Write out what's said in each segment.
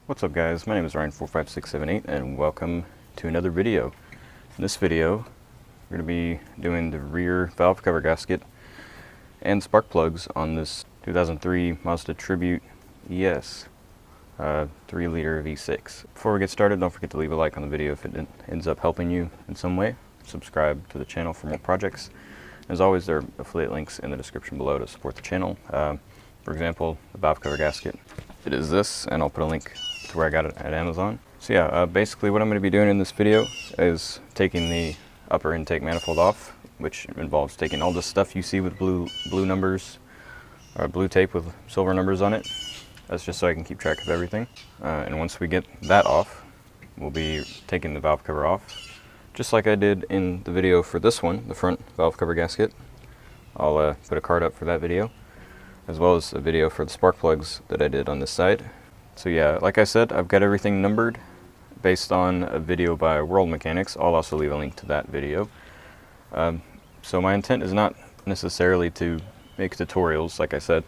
What's up guys, my name is Ryan45678 and welcome to another video. In this video, we're going to be doing the rear valve cover gasket and spark plugs on this 2003 Mazda Tribute ES 3-liter V6. Before we get started, don't forget to leave a like on the video if it ends up helping you in some way. Subscribe to the channel for more projects. As always, there are affiliate links in the description below to support the channel. For example, the valve cover gasket. It is this, and I'll put a link to where I got it at Amazon. So yeah, basically what I'm going to be doing in this video is taking the upper intake manifold off, which involves taking all this stuff you see with blue numbers, or blue tape with silver numbers on it. That's just so I can keep track of everything. And once we get that off, we'll be taking the valve cover off, just like I did in the video for this one, the front valve cover gasket. I'll put a card up for that video, as well as a video for the spark plugs that I did on this side. So yeah, like I said, I've got everything numbered based on a video by World Mechanics. I'll also leave a link to that video. So my intent is not necessarily to make tutorials, like I said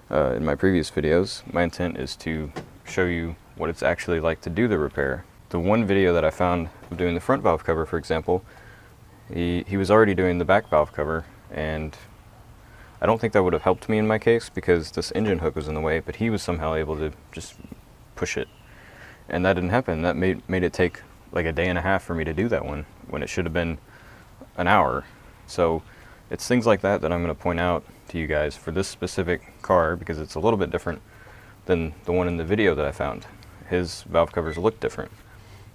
in my previous videos. My intent is to show you what it's actually like to do the repair. The one video that I found of doing the front valve cover, for example, he was already doing the back valve cover, and I don't think that would have helped me in my case because this engine hook was in the way, but he was somehow able to just push it. And that didn't happen. That made it take like a day and a half for me to do that one, when it should have been an hour. So it's things like that that I'm going to point out to you guys for this specific car, because it's a little bit different than the one in the video that I found. His valve covers look different.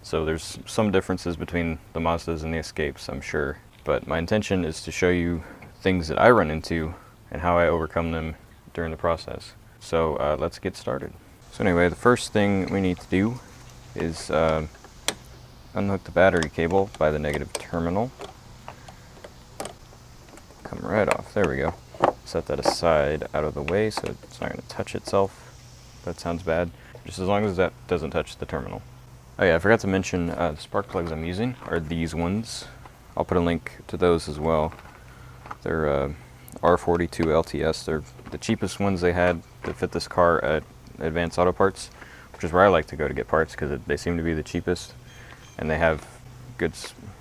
So there's some differences between the Mazdas and the Escapes, I'm sure. But my intention is to show you things that I run into and how I overcome them during the process. So let's get started. So anyway, the first thing we need to do is unhook the battery cable by the negative terminal. Come right off, there we go. Set that aside out of the way so it's not going to touch itself. That sounds bad, just as long as that doesn't touch the terminal. Oh yeah, I forgot to mention the spark plugs I'm using are these ones. I'll put a link to those as well. They're R42 LTS. They're the cheapest ones they had to fit this car at Advanced Auto Parts, which is where I like to go to get parts because they seem to be the cheapest, and they have good,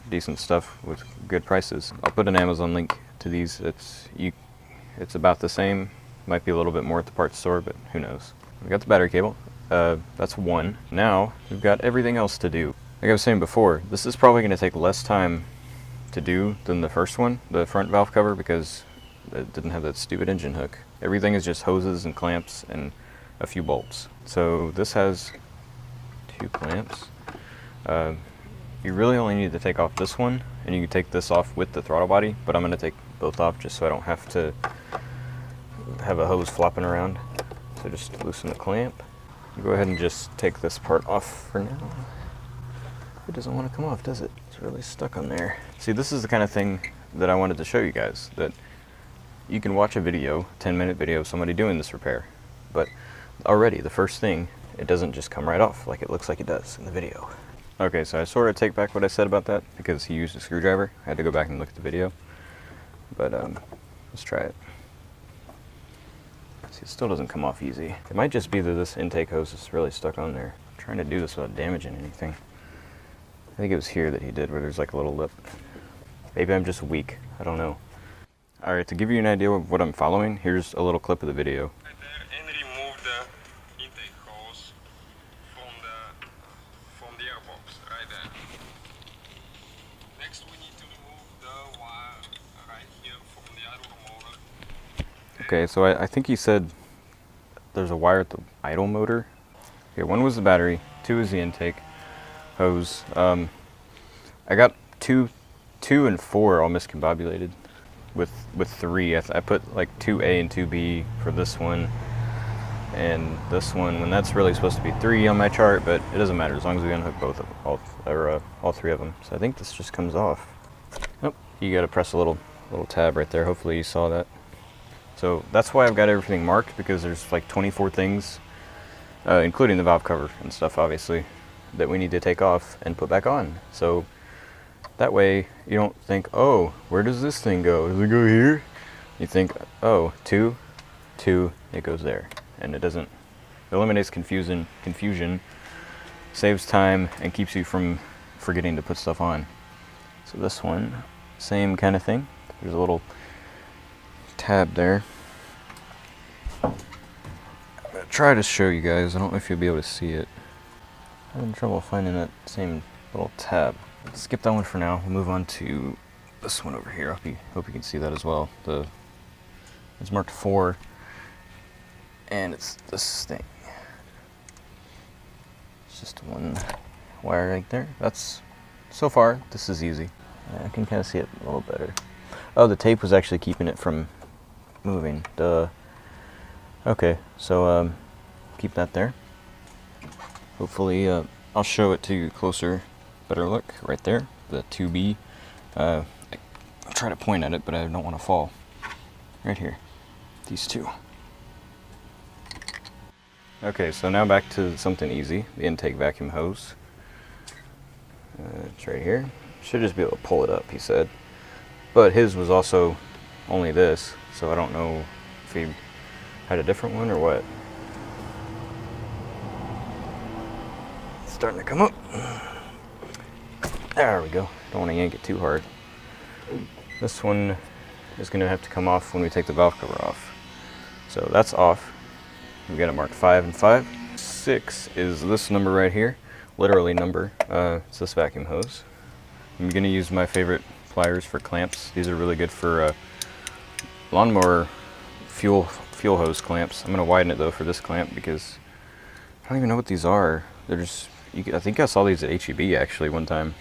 decent stuff with good prices. I'll put an Amazon link to these. It's about the same. Might be a little bit more at the parts store, but who knows. We got the battery cable. That's one. Now we've got everything else to do. Like I was saying before, this is probably going to take less time to do than the first one, the front valve cover, because it didn't have that stupid engine hook. Everything is just hoses and clamps and a few bolts. So this has 2 clamps. You really only need to take off this one, and you can take this off with the throttle body, but I'm going to take both off just so I don't have to have a hose flopping around. So just loosen the clamp. Go ahead and just take this part off for now. It doesn't want to come off, does it? It's really stuck on there. See, this is the kind of thing that I wanted to show you guys, that you can watch a video, 10-minute video of somebody doing this repair, but already the first thing, it doesn't just come right off like it looks like it does in the video. Okay, so I sort of take back what I said about that because he used a screwdriver. I had to go back and look at the video, but let's try it. See, it still doesn't come off easy. It might just be that this intake hose is really stuck on there. I'm trying to do this without damaging anything. I think it was here that he did, where there's like a little lip. Maybe I'm just weak, I don't know. Alright, to give you an idea of what I'm following, here's a little clip of the video. Right there, and remove the intake hose from the airbox, right there. Next we need to remove the wire right here from the idle motor. Okay, so I think he said there's a wire at the idle motor. Okay, 1 was the battery, 2 is the intake hose. I got 2 and 4 all miscombobulated. With 3, I put like 2A and 2B for this one and this one, when that's really supposed to be 3 on my chart, but it doesn't matter as long as we unhook both of all 3 of them. So I think this just comes off. Oh, you got to press a little tab right there. Hopefully you saw that. So that's why I've got everything marked, because there's like 24 things, including the valve cover and stuff, obviously, that we need to take off and put back on. So that way you don't think, oh, where does this thing go? Does it go here? You think, oh, 2, it goes there. And it doesn't eliminates confusion, saves time, and keeps you from forgetting to put stuff on. So this one, same kind of thing. There's a little tab there. I'm gonna try to show you guys. I don't know if you'll be able to see it. I'm having trouble finding that same little tab. Let's skip that one for now. We'll move on to this one over here. Hope you can see that as well. It's marked 4, and it's this thing. It's just one wire right there. So far, this is easy. I can kind of see it a little better. Oh, the tape was actually keeping it from moving. Duh. Okay, so keep that there. Hopefully, I'll show it to you closer. Better look right there, the 2B. I'll try to point at it, but I don't want to fall. Right here, these two. Okay, so now back to something easy, the intake vacuum hose. It's right here. Should just be able to pull it up, he said. But his was also only this, so I don't know if he had a different one or what. It's starting to come up. There we go. Don't want to yank it too hard. This one is going to have to come off when we take the valve cover off. So that's off. We got it marked 5 and 5. 6 is this number right here. Literally number. It's this vacuum hose. I'm going to use my favorite pliers for clamps. These are really good for lawnmower fuel hose clamps. I'm going to widen it though for this clamp because I don't even know what these are. They're just, I think I saw these at HEB actually one time,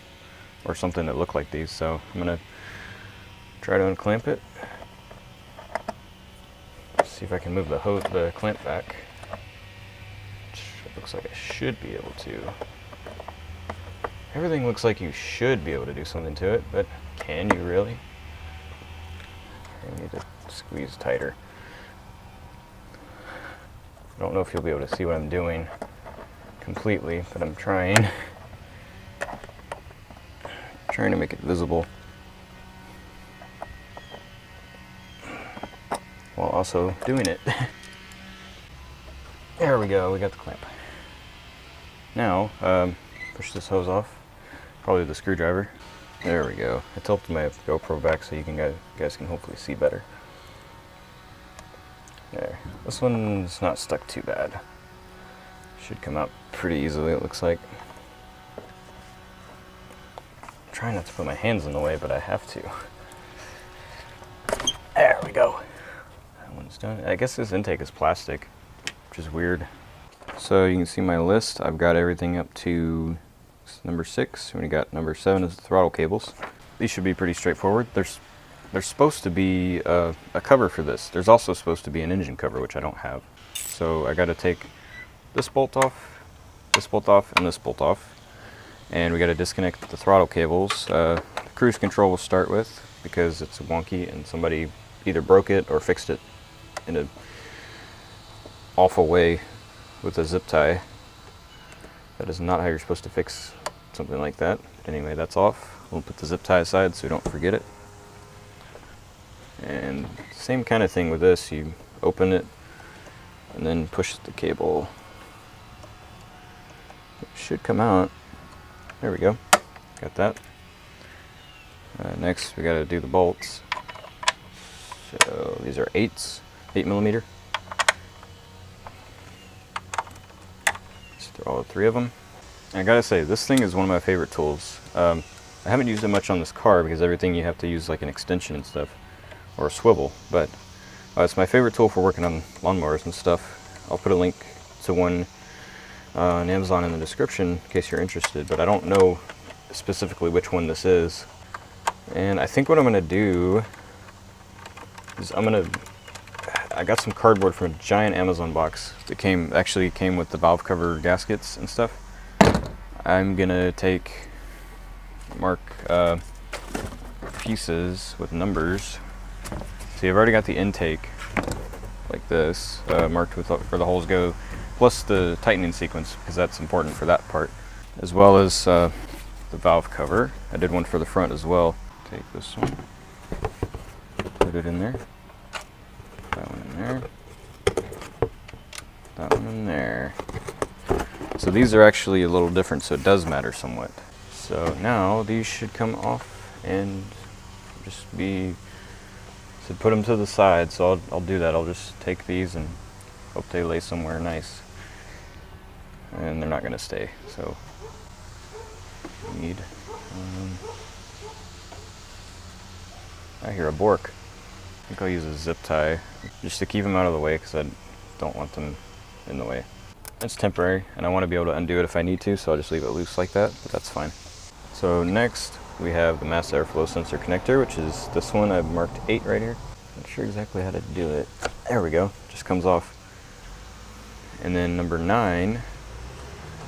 or something that looked like these. So I'm going to try to unclamp it. See if I can move the clamp back. It looks like I should be able to. Everything looks like you should be able to do something to it, but can you really? I need to squeeze tighter. I don't know if you'll be able to see what I'm doing completely, but I'm trying. Trying to make it visible, while also doing it. There we go, we got the clamp. Now, push this hose off, probably with the screwdriver. There we go. I tilted my GoPro back so you guys can hopefully see better. There. This one's not stuck too bad. Should come out pretty easily, it looks like. I'm trying not to put my hands in the way, but I have to. There we go. That one's done. I guess this intake is plastic, which is weird. So you can see my list. I've got everything up to number 6. We got number 7 is the throttle cables. These should be pretty straightforward. There's supposed to be a cover for this. There's also supposed to be an engine cover, which I don't have. So I got to take this bolt off, and this bolt off. And we got to disconnect the throttle cables. Cruise control we'll start with because it's wonky and somebody either broke it or fixed it in an awful way with a zip tie. That is not how you're supposed to fix something like that. Anyway, that's off. We'll put the zip tie aside so we don't forget it. And same kind of thing with this. You open it and then push the cable. It should come out. There we go. Got that. Next we got to do the bolts. So these are 8mm. Just throw all 3 of them. And I gotta say, this thing is one of my favorite tools. I haven't used it much on this car because everything you have to use like an extension and stuff, or a swivel, but it's my favorite tool for working on lawnmowers and stuff. I'll put a link to one on Amazon in the description in case you're interested, but I don't know specifically which one this is. And I think what I'm gonna do is I got some cardboard from a giant Amazon box that actually came with the valve cover gaskets and stuff. I'm gonna mark pieces with numbers. See, I've already got the intake like this, marked with where the holes go, plus the tightening sequence, because that's important for that part, as well as the valve cover. I did one for the front as well. Take this one, put it in there, that one in there, that one in there. So these are actually a little different, so it does matter somewhat. So now these should come off and just be, so put them to the side. So I'll do that. I'll just take these and hope they lay somewhere nice. And they're not going to stay. So need, I hear a bork. I think I'll use a zip tie just to keep them out of the way because I don't want them in the way. It's temporary and I want to be able to undo it if I need to, so I'll just leave it loose like that, but that's fine. So next we have the Mazda airflow sensor connector, which is this one. I've marked 8 right here. Not sure exactly how to do it. There we go, just comes off. And then number 9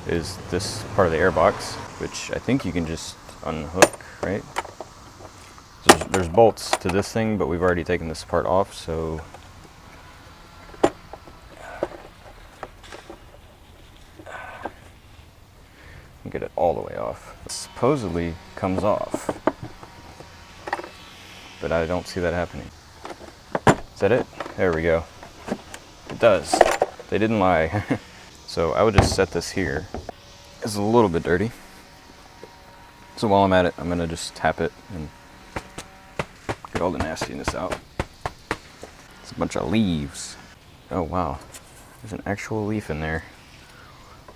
is this part of the airbox, which I think you can just unhook, right? So there's bolts to this thing, but we've already taken this part off, so get it all the way off. It supposedly comes off, but I don't see that happening. Is that it? There we go. It does. They didn't lie. So I would just set this here. It's a little bit dirty. So while I'm at it, I'm gonna just tap it and get all the nastiness out. It's a bunch of leaves. Oh wow, there's an actual leaf in there.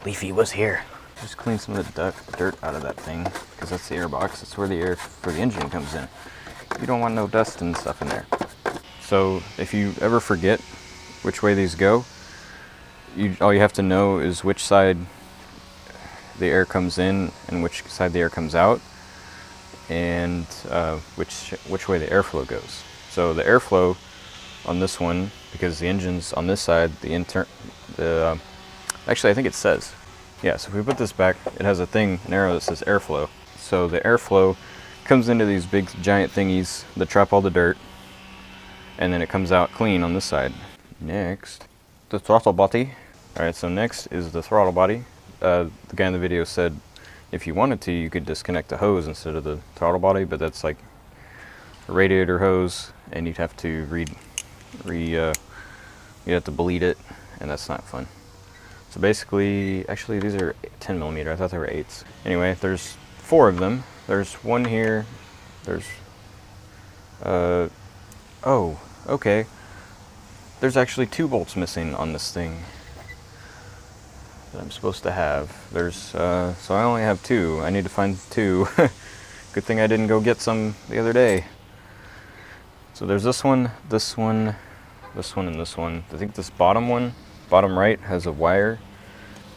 Leafy was here. Just clean some of the dirt out of that thing, because that's the airbox. That's where the air for the engine comes in. You don't want no dust and stuff in there. So if you ever forget which way these go, all you have to know is which side the air comes in and which side the air comes out, and which way the airflow goes. So the airflow on this one, because the engine's on this side, actually I think it says, yeah, so if we put this back, it has an arrow that says airflow. So the airflow comes into these big giant thingies that trap all the dirt, and then it comes out clean on this side. Next, the throttle body. Alright, so next is the throttle body. The guy in the video said if you wanted to, you could disconnect the hose instead of the throttle body, but that's like a radiator hose, and you'd have to you'd have to bleed it, and that's not fun. So basically, actually these are 10 millimeter. I thought they were 8s. Anyway, there's 4 of them. There's one here. There's, oh, okay. There's actually 2 bolts missing on this thing that I'm supposed to have. There's, so I only have 2. I need to find 2. Good thing I didn't go get some the other day. So there's this one, this one, this one, and this one. I think this bottom one, bottom right, has a wire.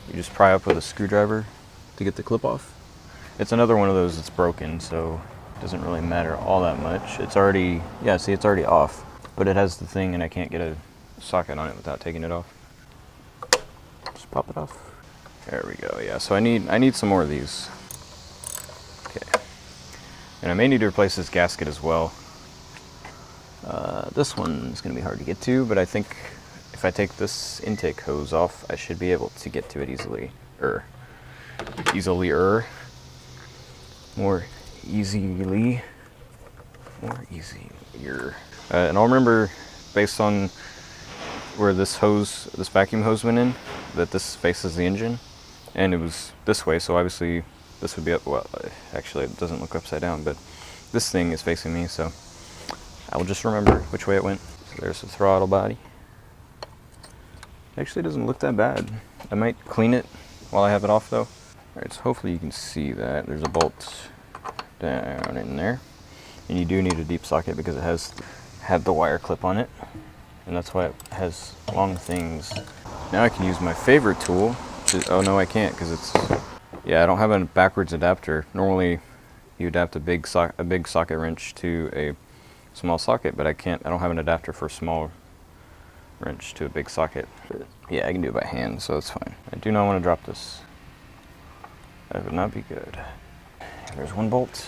You just pry up with a screwdriver to get the clip off. It's another one of those that's broken, so it doesn't really matter all that much. It's already, yeah, see, it's already off. But it has the thing, and I can't get a socket on it without taking it off. Just pop it off. There we go, yeah. So I need some more of these. Okay. And I may need to replace this gasket as well. This one is going to be hard to get to, but I think if I take this intake hose off, I should be able to get to it easily. More easier. And I'll remember, based on where this vacuum hose went in, that this faces the engine, and it was this way, so obviously this would be up. Well, actually it doesn't look upside down, but this thing is facing me, so I'll just remember which way it went. So there's the throttle body. Actually, it doesn't look that bad. I might clean it while I have it off though. Alright, so hopefully you can see that. There's a bolt down in there. And you do need a deep socket because it had the wire clip on it. And that's why it has long things. Now I can use my favorite tool. Oh no, I can't, because it's, yeah, I don't have a backwards adapter. Normally you adapt a big socket wrench to a small socket, but I don't have an adapter for a small wrench to a big socket. But yeah, I can do it by hand, so it's fine. I do not want to drop this. That would not be good. There's one bolt.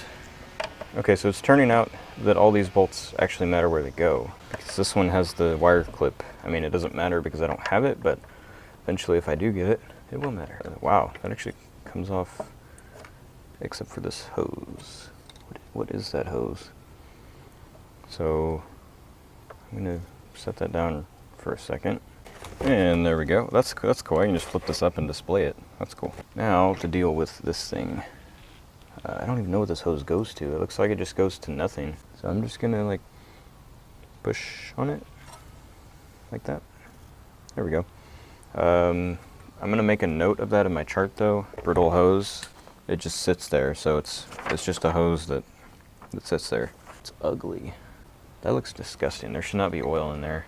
Okay, so it's turning out that all these bolts actually matter where they go. Because this one has the wire clip. I mean, it doesn't matter because I don't have it, but eventually if I do get it, it will matter. Wow, that actually comes off, except for this hose. What is that hose? So I'm gonna set that down for a second. And there we go. That's cool. I can just flip this up and display it. That's cool. Now to deal with this thing. I don't even know what this hose goes to. It looks like it just goes to nothing. So I'm just gonna like push on it like that. There we go. I'm gonna make a note of that in my chart though. Brittle hose, it just sits there. So it's just a hose that sits there. It's ugly. That looks disgusting. There should not be oil in there.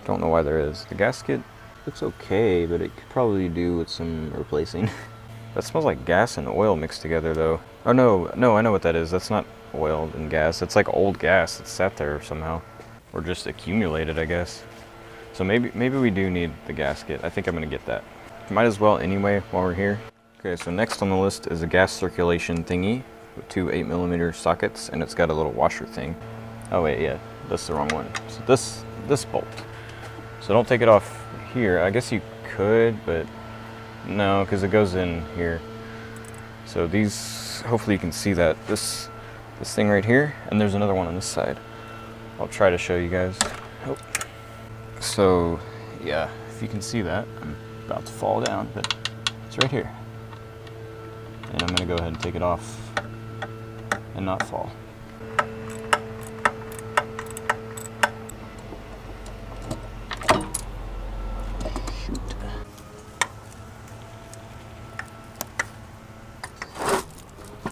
Don't know why there is. The gasket looks okay, but it could probably do with some replacing. That smells like gas and oil mixed together though. Oh no, I know what that is. That's not oil and gas. It's like old gas that sat there somehow. Or just accumulated, I guess. So maybe we do need the gasket. I think I'm gonna get that. Might as well anyway while we're here. Okay, so next on the list is a gas circulation thingy with two 8mm sockets, and it's got a little washer thing. Oh wait, yeah, that's the wrong one. So this bolt. So don't take it off here. I guess you could, but no, because it goes in here. So these, hopefully you can see that. This thing right here, and there's another one on this side. I'll try to show you guys. Oh. So yeah, if you can see that, I'm about to fall down, but it's right here. And I'm gonna go ahead and take it off and not fall.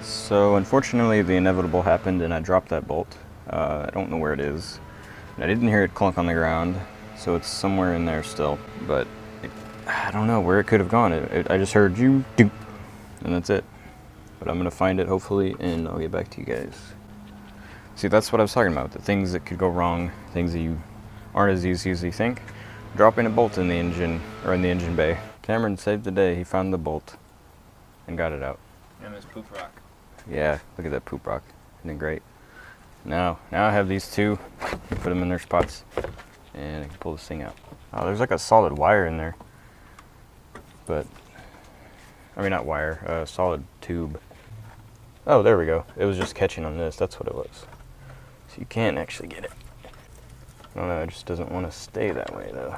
So unfortunately the inevitable happened and I dropped that bolt. I don't know where it is. I didn't hear it clunk on the ground, so it's somewhere in there still. But I don't know where it could have gone. I just heard you do, and that's it. But I'm gonna find it hopefully, and I'll get back to you guys. See, that's what I was talking about. The things that could go wrong, things that you aren't as easy as you think. Dropping a bolt in the engine, or in the engine bay. Cameron saved the day. He found the bolt and got it out. And this poop rock. Yeah, look at that poop rock. Isn't it great? Now I have these two. Put them in their spots, and I can pull this thing out. Oh, there's like a solid wire in there. But, I mean not wire, solid tube. Oh, there we go. It was just catching on this. That's what it was. So you can't actually get it. I don't know, it just doesn't want to stay that way though.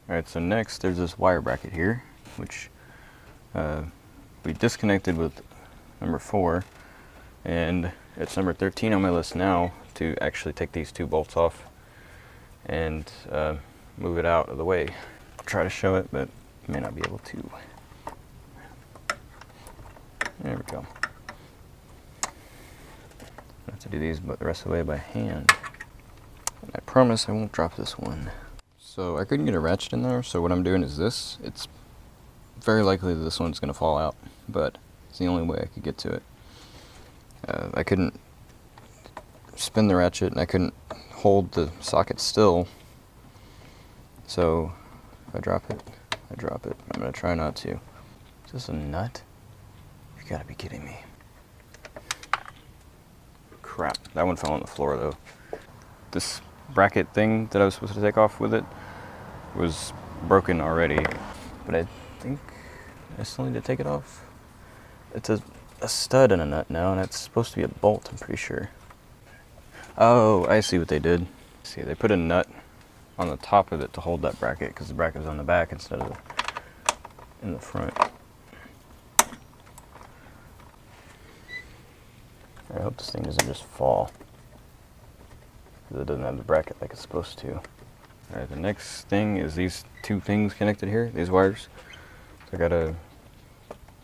Alright, so next there's this wire bracket here, which we disconnected with number 4, and it's number 13 on my list now to actually take these two bolts off and move it out of the way. I'll try to show it, but may not be able to. There we go. I have to do these but the rest of the way by hand. And I promise I won't drop this one. So I couldn't get a ratchet in there, so what I'm doing is this. It's very likely that this one's going to fall out, but it's the only way I could get to it. I couldn't spin the ratchet and I couldn't hold the socket still. So if I drop it, I drop it. I'm going to try not to. Is this a nut? You gotta be kidding me. Crap, that one fell on the floor though. This bracket thing that I was supposed to take off with it was broken already, but I think I still need to take it off. It's a stud and a nut now, and it's supposed to be a bolt, I'm pretty sure. Oh, I see what they did. See, they put a nut on the top of it to hold that bracket, because the bracket was on the back instead of in the front. I hope this thing doesn't just fall, because it doesn't have the bracket like it's supposed to. Alright, the next thing is these two things connected here, these wires. So I gotta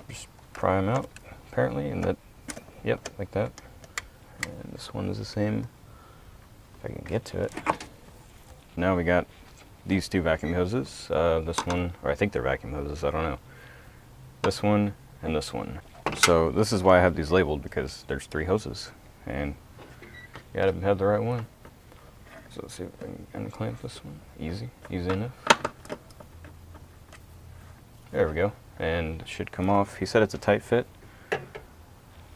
just pry them out, apparently, and that, yep, like that. And this one is the same, if I can get to it. Now we got these two vacuum hoses, this one, or I think they're vacuum hoses, I don't know. This one and this one. So this is why I have these labeled, because there's 3 hoses, and you gotta have the right one. So let's see if I can unclamp this one. Easy enough. There we go, and it should come off. He said it's a tight fit.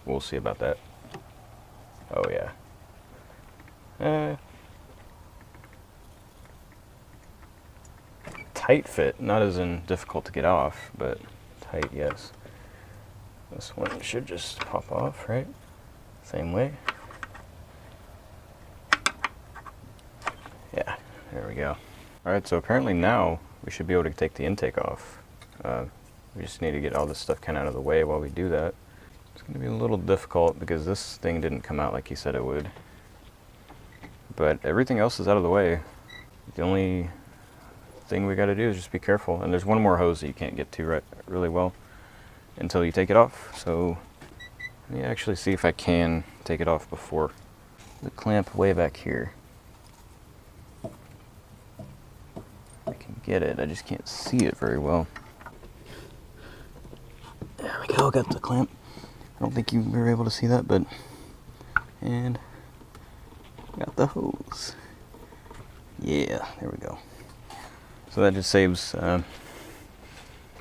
We'll see about that. Oh yeah. Tight fit, not as in difficult to get off, but tight, yes. This one should just pop off, right? Same way. Yeah, there we go. Alright, so apparently now we should be able to take the intake off. We just need to get all this stuff kind of out of the way while we do that. It's going to be a little difficult because this thing didn't come out like he said it would. But everything else is out of the way. The only thing we got to do is just be careful. And there's one more hose that you can't get to really well until you take it off. So let me actually see if I can take it off before the clamp way back here. I can get it, I just can't see it very well. There we go, got the clamp. I don't think you were able to see that, but, and got the hose. Yeah, there we go. So that just saves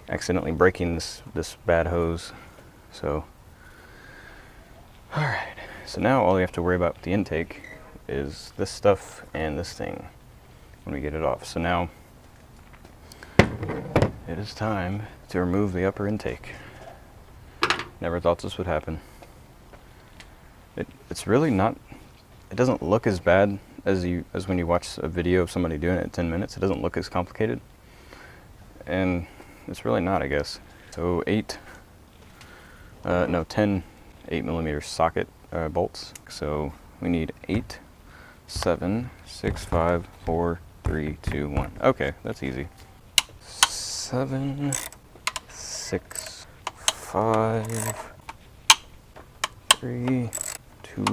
accidentally breaking this bad hose. So, alright. So now all we have to worry about with the intake is this stuff and this thing when we get it off. So now it is time to remove the upper intake. Never thought this would happen. It's really not, it doesn't look as bad as when you watch a video of somebody doing it in 10 minutes. It doesn't look as complicated. And it's really not, I guess. So 10 8mm socket bolts. So we need 8, 7, 6, 5, 4, 3, 2, 1. Okay, that's easy. 7, 6, 5, 3, 2,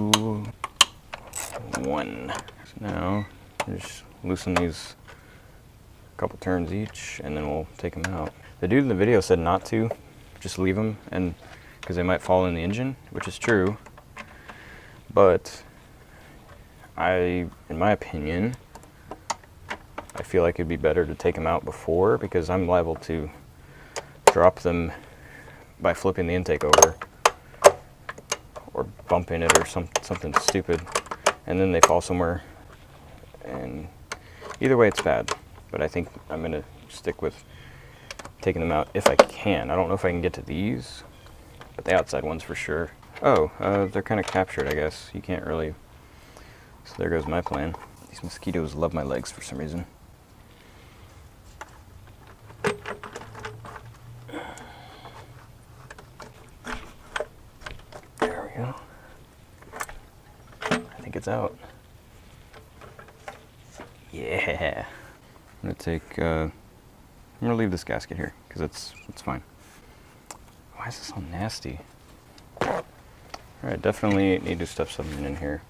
1. So now just loosen these a couple turns each, and then we'll take them out. The dude in the video said not to, just leave them, and because they might fall in the engine, which is true. But in my opinion, I feel like it'd be better to take them out before, because I'm liable to drop them by flipping the intake over or bumping it or something stupid, and then they fall somewhere. And either way, it's bad. But I think I'm gonna stick with taking them out if I can. I don't know if I can get to these, but the outside ones for sure. Oh, they're kind of captured, I guess. You can't really. So there goes my plan. These mosquitoes love my legs for some reason. There we go. I think it's out. Yeah. I'm gonna take. I'm gonna leave this gasket here because it's fine. Why is this so nasty? Alright, definitely need to stuff something in here.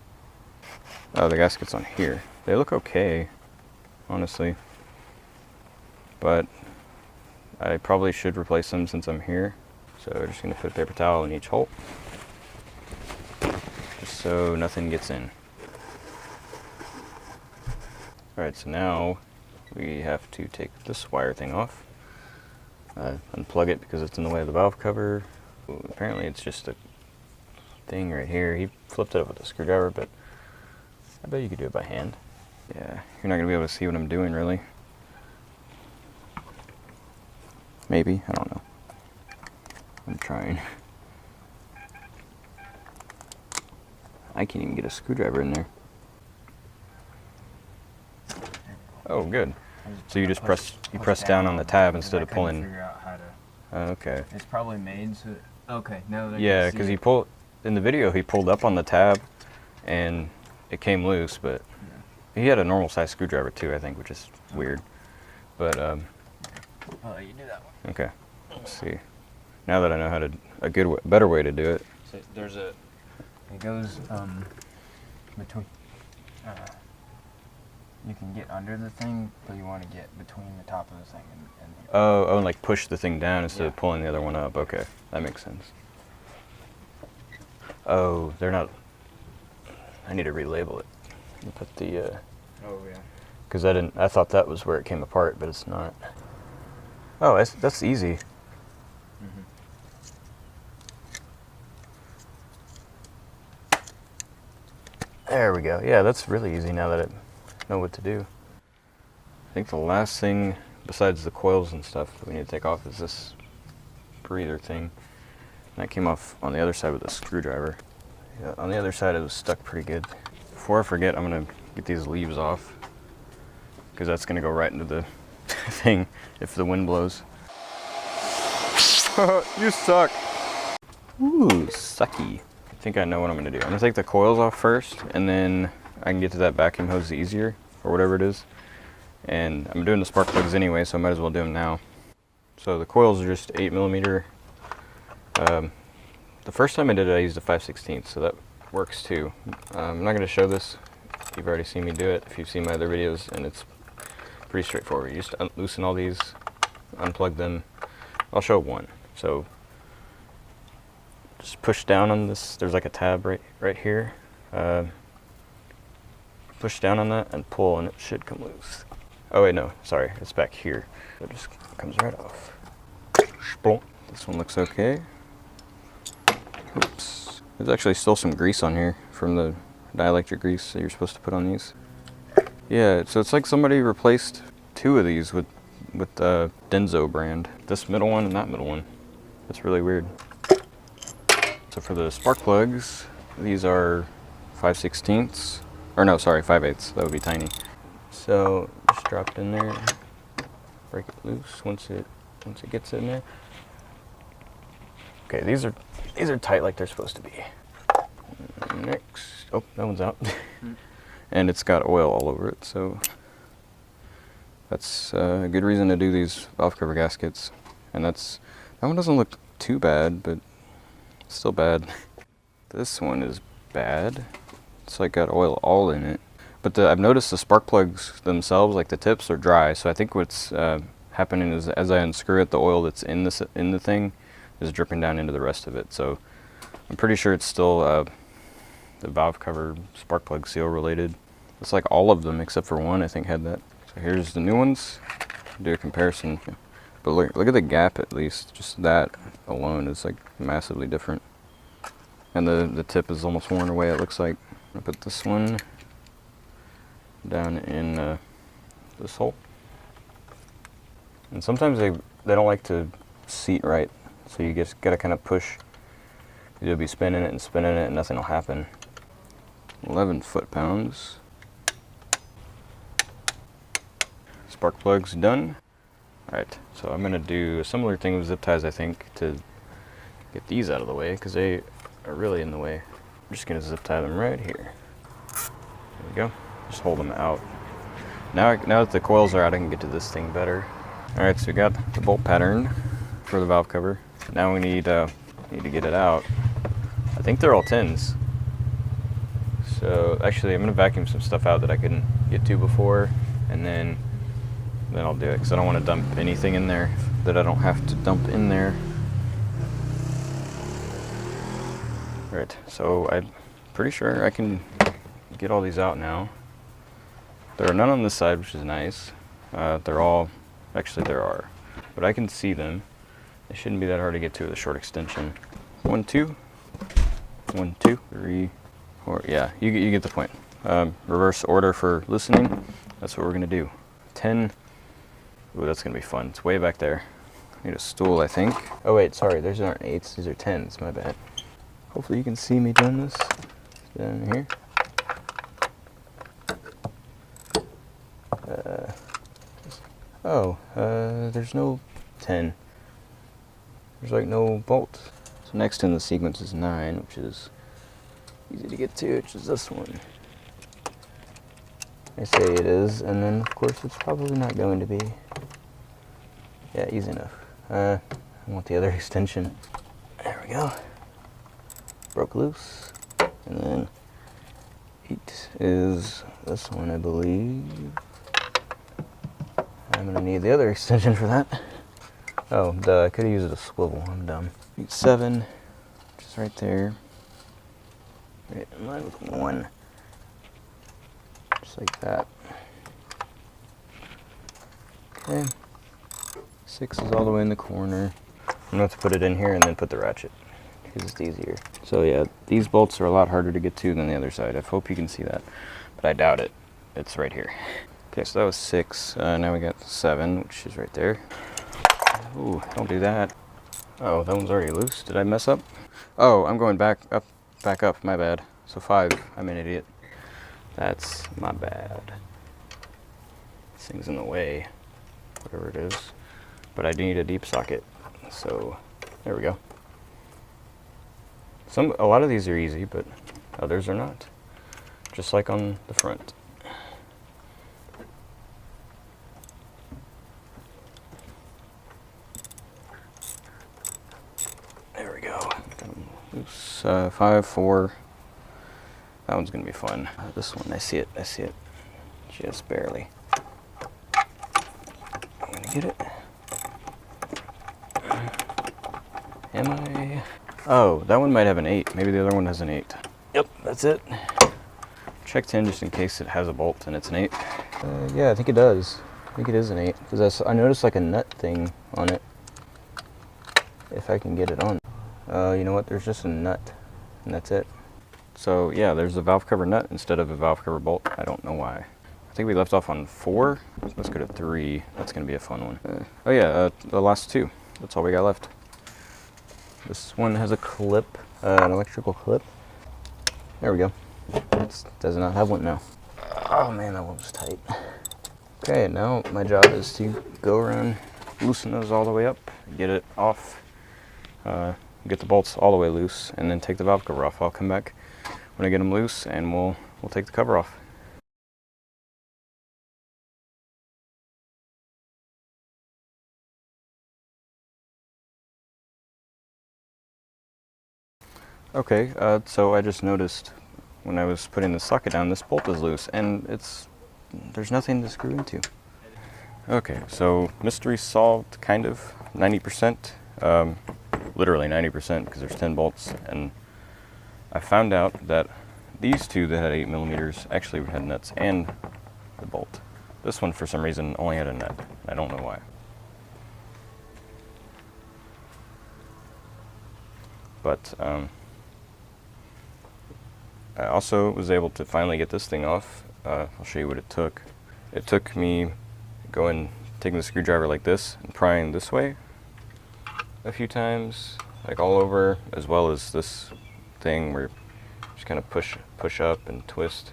Oh, the gasket's on here. They look okay, honestly. But I probably should replace them since I'm here. So we're just going to put a paper towel in each hole, just so nothing gets in. Alright, so now we have to take this wire thing off. Unplug it because it's in the way of the valve cover. Ooh, apparently it's just a thing right here. He flipped it up with a screwdriver, but I bet you could do it by hand. Yeah, you're not going to be able to see what I'm doing, really. Maybe, I don't know. I'm trying. I can't even get a screwdriver in there. Oh, good. So you just press down on the tab instead of pulling. Figure out how to. Okay. It's probably made so. Okay, now yeah, because he pulled in the video. He pulled up on the tab, and it came loose. But he had a normal size screwdriver too, I think, which is weird. But I'll let you do that one. okay. Let's see. Now that I know how to better way to do it. So there's a. It goes between. You can get under the thing, but you want to get between the top of the thing and Oh, and like push the thing down instead of pulling the other one up. Okay, that makes sense. Oh, they're not. I need to relabel it. Put the. Oh yeah. Because I thought that was where it came apart, but it's not. Oh, that's easy. There we go. Yeah, that's really easy now that I know what to do. I think the last thing, besides the coils and stuff, that we need to take off is this breather thing. That came off on the other side with a screwdriver. Yeah, on the other side it was stuck pretty good. Before I forget, I'm going to get these leaves off, because that's going to go right into the thing if the wind blows. You suck. Ooh, sucky. I think I know what I'm gonna do. I'm gonna take the coils off first, and then I can get to that vacuum hose easier, or whatever it is. And I'm doing the spark plugs anyway, so I might as well do them now. So the coils are just 8mm. The first time I did it, I used a 5/16, so that works too. I'm not gonna show this. You've already seen me do it if you've seen my other videos, and it's pretty straightforward. You just loosen all these, unplug them. I'll show one. So just push down on this. There's like a tab right here. Push down on that and pull, and it should come loose. Oh wait, no, sorry, it's back here. So it just comes right off. This one looks okay. Oops. There's actually still some grease on here from the dielectric grease that you're supposed to put on these. Yeah, so it's like somebody replaced 2 of these with the Denso brand. This middle one and that middle one. That's really weird. So for the spark plugs, these are 5/16, or no, sorry, 5/8. That would be tiny. So just drop it in there, break it loose once it gets in there. Okay, these are tight like they're supposed to be. Next, oh, that one's out. And it's got oil all over it, so that's a good reason to do these valve cover gaskets. And that one doesn't look too bad, but it's still bad. This one is bad. It's like got oil all in it. But I've noticed the spark plugs themselves, like the tips, are dry. So I think what's happening is as I unscrew it, the oil that's in the thing is dripping down into the rest of it. So I'm pretty sure it's still the valve cover spark plug seal related. It's like all of them except for one I think had that. So here's the new ones. Do a comparison. But look at the gap at least. Just that alone is like massively different. And the tip is almost worn away, it looks like. I put this one down in this hole. And sometimes they don't like to seat right. So you just gotta kind of push. You'll be spinning it and nothing will happen. 11 foot-pounds. Spark plugs done. Alright, so I'm gonna do a similar thing with zip ties, I think, to get these out of the way, because they are really in the way. I'm just gonna zip tie them right here. There we go. Just hold them out. Now that the coils are out, I can get to this thing better. Alright, so we got the bolt pattern for the valve cover. Now we need to get it out. I think they're all 10s. So actually, I'm gonna vacuum some stuff out that I couldn't get to before, and then I'll do it, because I don't want to dump anything in there that I don't have to dump in there. Alright, so I'm pretty sure I can get all these out now. There are none on this side, which is nice. They're all, actually there are, but I can see them. It shouldn't be that hard to get to with a short extension. 1, 2, 1, 2, 3, 4. Yeah, you get the point. Reverse order for listening. That's what we're gonna do. 10. Ooh, that's gonna be fun. It's way back there. I need a stool, I think. Oh wait, sorry, those aren't 8s, these are 10s, my bad. Hopefully you can see me doing this. Down here. There's no 10. There's like no bolt. So next in the sequence is 9, which is easy to get to, which is this one. I say it is, and then of course it's probably not going to be. Yeah, easy enough. I want the other extension. There we go. Broke loose. And then 8 is this one, I believe. I'm gonna need the other extension for that. Oh, duh, I could have used a swivel, I'm dumb. 7, which is right there. Right in line with 1. Just like that. Okay. 6 is all the way in the corner. I'm gonna have to put it in here and then put the ratchet, because it's easier. So yeah, these bolts are a lot harder to get to than the other side. I hope you can see that, but I doubt it. It's right here. Okay, so that was 6. Now we got 7, which is right there. Ooh, don't do that. Oh, that one's already loose. Did I mess up? Oh, I'm going back up, my bad. So 5, I'm an idiot. That's my bad. This thing's in the way. whatever it is. But I do need a deep socket, so there we go. A lot of these are easy, but others are not. Just like on the front. There we go. Got them loose. 5, 4. That one's gonna be fun. This one, I see it. Just barely. I'm gonna get it. Am I? Oh, that one might have an 8. Maybe the other one has an 8. Yep, that's it. Check 10 just in case it has a bolt and it's an 8. Yeah, I think it does. I think it is an 8 because I noticed like a nut thing on it. If I can get it on. You know what? There's just a nut, and that's it. So yeah, there's a valve cover nut instead of a valve cover bolt. I don't know why. I think we left off on 4. Let's go to 3. That's gonna be a fun one. Oh yeah, the last 2. That's all we got left. This one has a clip, an electrical clip. There we go. It does not have one now. Oh man, that one was tight. Okay, now my job is to go around, loosen those all the way up, get it off, get the bolts all the way loose, and then take the valve cover off. I'll come back when I get them loose, and we'll take the cover off. Okay, so I just noticed when I was putting the socket down, this bolt is loose, and there's nothing to screw into. Okay, so mystery solved, kind of, 90%, literally 90%, because there's 10 bolts, and I found out that these two that had 8mm actually had nuts and the bolt. This one, for some reason, only had a nut. I don't know why. But, I also was able to finally get this thing off. I'll show you what it took. It took me taking the screwdriver like this and prying this way a few times, like all over, as well as this thing where you just kind of push up and twist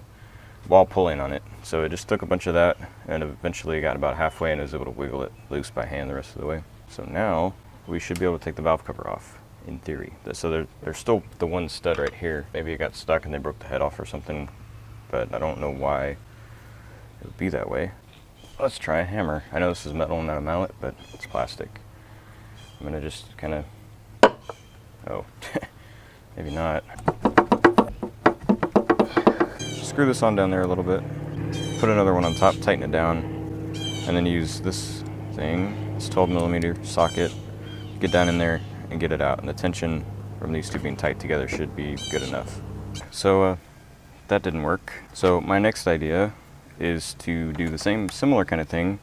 while pulling on it. So it just took a bunch of that, and eventually got about halfway and I was able to wiggle it loose by hand the rest of the way. So now we should be able to take the valve cover off. In theory. So there's still the one stud right here. Maybe it got stuck and they broke the head off or something, but I don't know why it would be that way. Let's try a hammer. I know this is metal and not a mallet, but it's plastic. I'm gonna just kind of, oh, maybe not. Screw this on down there a little bit, put another one on top, tighten it down, and then use this thing, this 12mm socket, get down in there and get it out, and the tension from these two being tight together should be good enough. So that didn't work. So my next idea is to do the similar kind of thing,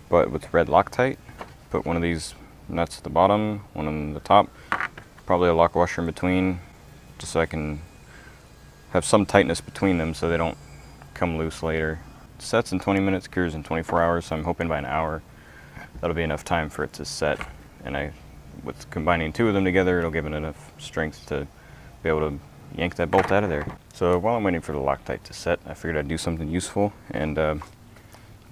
but with red Loctite. Put one of these nuts at the bottom, one on the top, probably a lock washer in between, just so I can have some tightness between them so they don't come loose later. It sets in 20 minutes, cures in 24 hours, so I'm hoping by an hour that'll be enough time for it to set, and with combining 2 of them together, it'll give it enough strength to be able to yank that bolt out of there. So while I'm waiting for the Loctite to set, I figured I'd do something useful and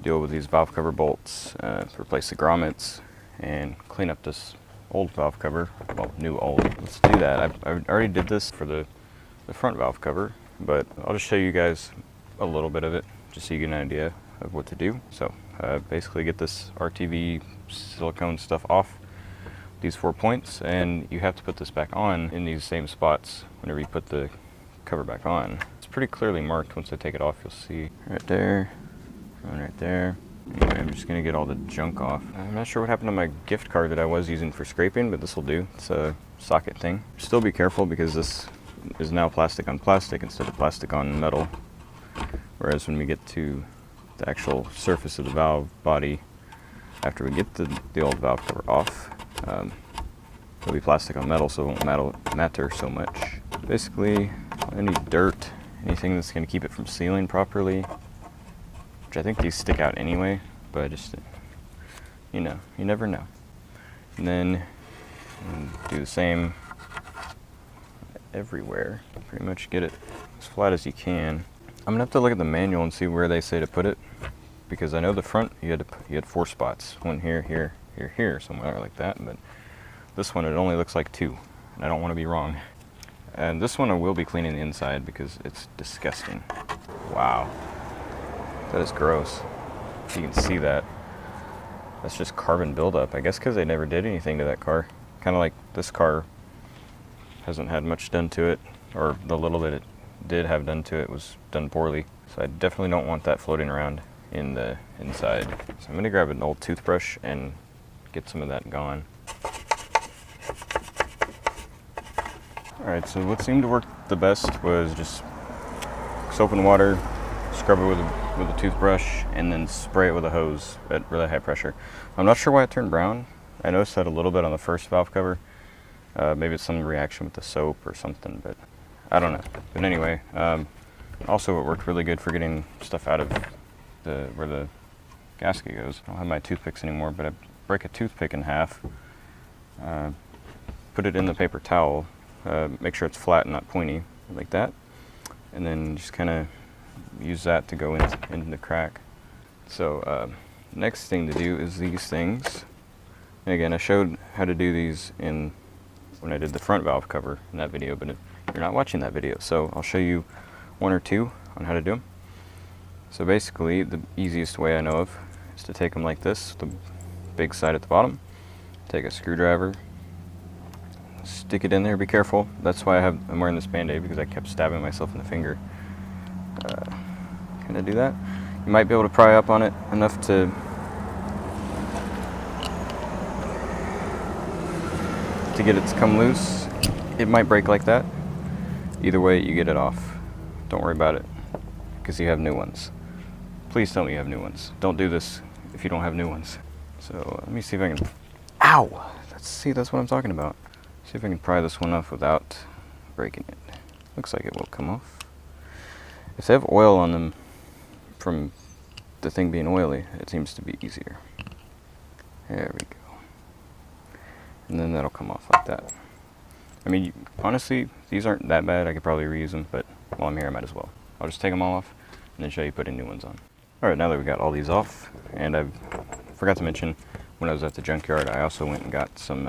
deal with these valve cover bolts, replace the grommets, and clean up this old valve cover. Well, new old. Let's do that. I already did this for the front valve cover, but I'll just show you guys a little bit of it, just so you get an idea of what to do. So basically get this RTV silicone stuff off these 4 points, and you have to put this back on in these same spots whenever you put the cover back on. It's pretty clearly marked. Once I take it off, you'll see right there, and right there. Anyway, I'm just gonna get all the junk off. I'm not sure what happened to my gift card that I was using for scraping, but this will do. It's a socket thing. Still be careful because this is now plastic on plastic instead of plastic on metal. Whereas when we get to the actual surface of the valve body, after we get the old valve cover off, it'll be plastic on metal, so it won't matter so much. Basically, any dirt, anything that's going to keep it from sealing properly, which I think these stick out anyway, but just, you know, you never know. And then do the same everywhere. Pretty much get it as flat as you can. I'm going to have to look at the manual and see where they say to put it, because I know the front you had 4 spots, one here, here, here, here, somewhere like that, but this one it only looks like 2, and I don't want to be wrong. And this one I will be cleaning the inside because it's disgusting. Wow, that is gross. You can see that. That's just carbon buildup. I guess because they never did anything to that car. Kind of like this car hasn't had much done to it, or the little bit it did have done to it was done poorly. So I definitely don't want that floating around in the inside. So I'm going to grab an old toothbrush and get some of that gone. Alright, so what seemed to work the best was just soap and water, scrub it with a toothbrush, and then spray it with a hose at really high pressure. I'm not sure why it turned brown. I noticed that a little bit on the first valve cover. Maybe it's some reaction with the soap or something, but I don't know. But anyway, also it worked really good for getting stuff out of where the gasket goes. I don't have my toothpicks anymore, but I break a toothpick in half, put it in the paper towel, make sure it's flat and not pointy, like that, and then just kind of use that to go into the crack. So next thing to do is these things. And again, I showed how to do these when I did the front valve cover in that video, but you're not watching that video, so I'll show you 1 or 2 on how to do them. So basically, the easiest way I know of is to take them like this, the big side at the bottom, take a screwdriver, stick it in there, be careful. That's why I'm wearing this band-aid, because I kept stabbing myself in the finger. Kind of do that. You might be able to pry up on it enough to get it to come loose. It might break like that. Either way, you get it off. Don't worry about it, because you have new ones. Please tell me you have new ones. Don't do this if you don't have new ones. So let me see if I can... Ow! That's what I'm talking about. See if I can pry this one off without breaking it. Looks like it will come off. If they have oil on them from the thing being oily, it seems to be easier. There we go. And then that'll come off like that. I mean, honestly, these aren't that bad. I could probably reuse them, but while I'm here, I might as well. I'll just take them all off and then show you putting new ones on. Alright, now that we got all these off, and I forgot to mention, when I was at the junkyard, I also went and got some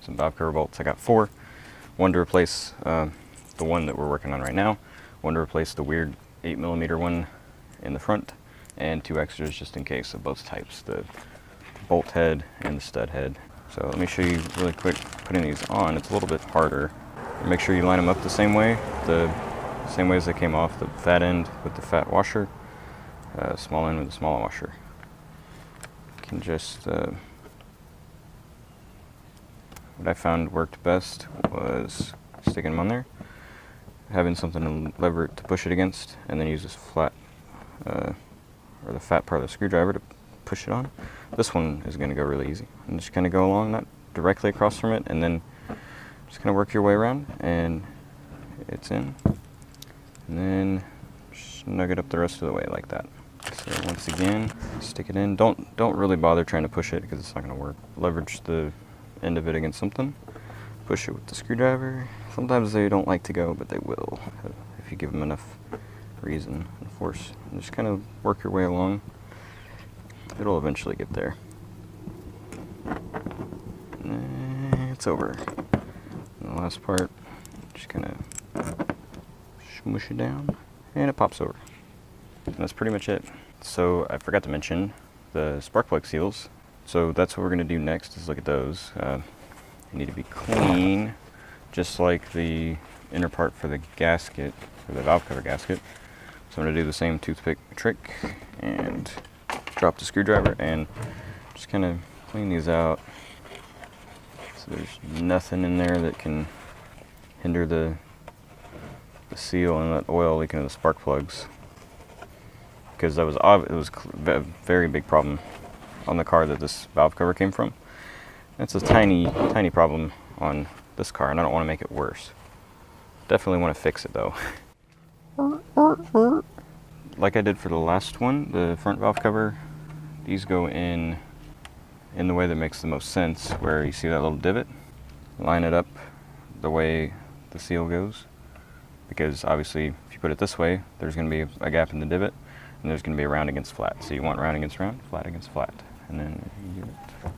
valve cover bolts. I got 4. One to replace the one that we're working on right now, one to replace the weird 8mm one in the front, and 2 extras just in case of both types, the bolt head and the stud head. So let me show you really quick putting these on. It's a little bit harder. Make sure you line them up the same way as they came off, the fat end with the fat washer, small end with the small washer. You can just, what I found worked best was sticking them on there, having something to lever it to push it against, and then use this flat, or the fat part of the screwdriver to push it on. This one is going to go really easy. And just kind of go along, not directly across from it, and then just kind of work your way around, and it's in. And then snug it up the rest of the way like that. So once again, stick it in. Don't really bother trying to push it, because it's not going to work. Leverage the end of it against something. Push it with the screwdriver. Sometimes they don't like to go, but they will if you give them enough reason and force. And just kind of work your way along. It'll eventually get there. And it's over. And the last part, just kind of smush it down, and it pops over. And that's pretty much it. So I forgot to mention the spark plug seals. So that's what we're going to do next, is look at those. They need to be clean, just like the inner part for the gasket, for the valve cover gasket. So I'm going to do the same toothpick trick and drop the screwdriver and just kind of clean these out, so there's nothing in there that can hinder the seal and that oil leaking into the spark plugs, because it was a very big problem on the car that this valve cover came from. It's a tiny problem on this car, and I don't want to make it worse. Definitely want to fix it though. Like I did for the last one, the front valve cover, these go in the way that makes the most sense, where you see that little divot. Line it up the way the seal goes, because obviously if you put it this way, there's going to be a gap in the divot, and there's going to be a round against flat. So you want round against round, flat against flat, and then you do it.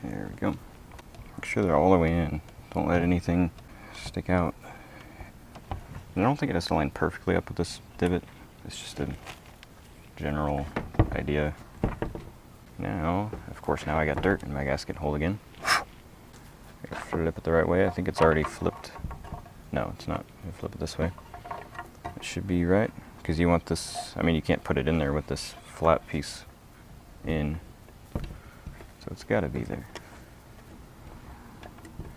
There we go. Make sure they're all the way in. Don't let anything stick out. And I don't think it has to line perfectly up with this divot. It's just a general idea. Now, of course, now I got dirt in my gasket hole again. I gotta flip it the right way. I think it's already flipped. No, it's not. I flip it this way. It should be right, because you want this, I mean, you can't put it in there with this flat piece in. So it's got to be there.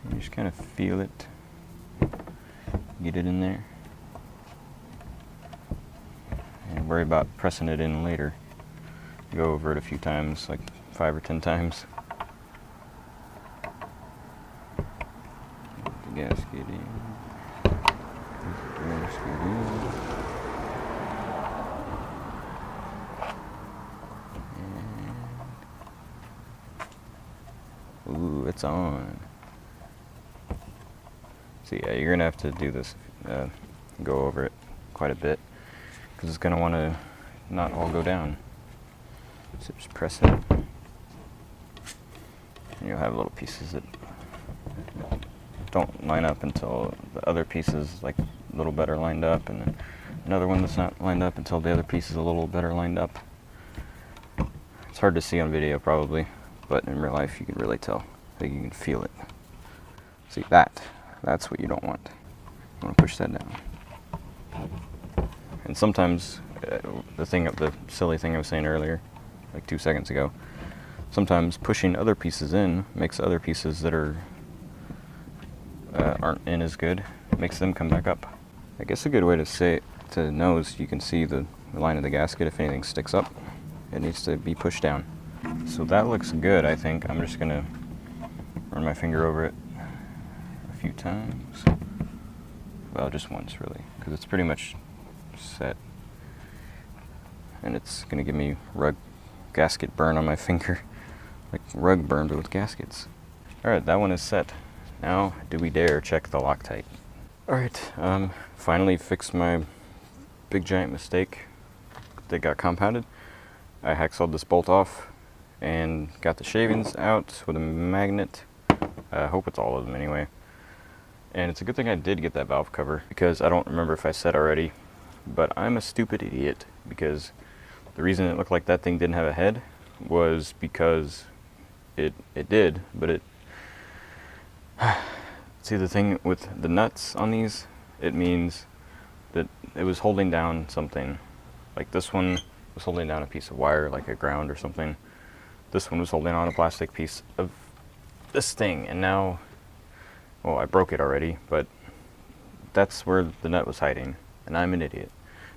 You just kind of feel it, get it in there, and worry about pressing it in later. Go over it a few times, like 5 or 10 times. Get the gasket in. Get the gasket in. Ooh, it's on. So yeah, you're gonna have to do this, go over it quite a bit, because it's gonna want to not all go down. So just press it, and you'll have little pieces that don't line up until the other piece is like a little better lined up, and then another one that's not lined up until the other piece is a little better lined up. It's hard to see on video probably, but in real life you can really tell. I think you can feel it. See that? That's what you don't want. You want to push that down. And sometimes, the silly thing I was saying earlier, like 2 seconds ago, sometimes pushing other pieces in makes other pieces that aren't in as good, makes them come back up. I guess a good way to know is you can see the line of the gasket. If anything sticks up, it needs to be pushed down. So that looks good, I think. I'm just gonna run my finger over it a few times. Well, just once really, because it's pretty much set. And it's gonna give me gasket burn on my finger. Like rug burned with gaskets. Alright, that one is set. Now, do we dare check the Loctite? Alright, finally fixed my big giant mistake that got compounded. I hacksawed this bolt off and got the shavings out with a magnet. I hope it's all of them anyway. And it's a good thing I did get that valve cover, because I don't remember if I said already, but I'm a stupid idiot, because the reason it looked like that thing didn't have a head was because it did, but it... See, the thing with the nuts on these, it means that it was holding down something. Like this one was holding down a piece of wire, like a ground or something. This one was holding on a plastic piece of this thing, and now, well, I broke it already, but that's where the nut was hiding, and I'm an idiot.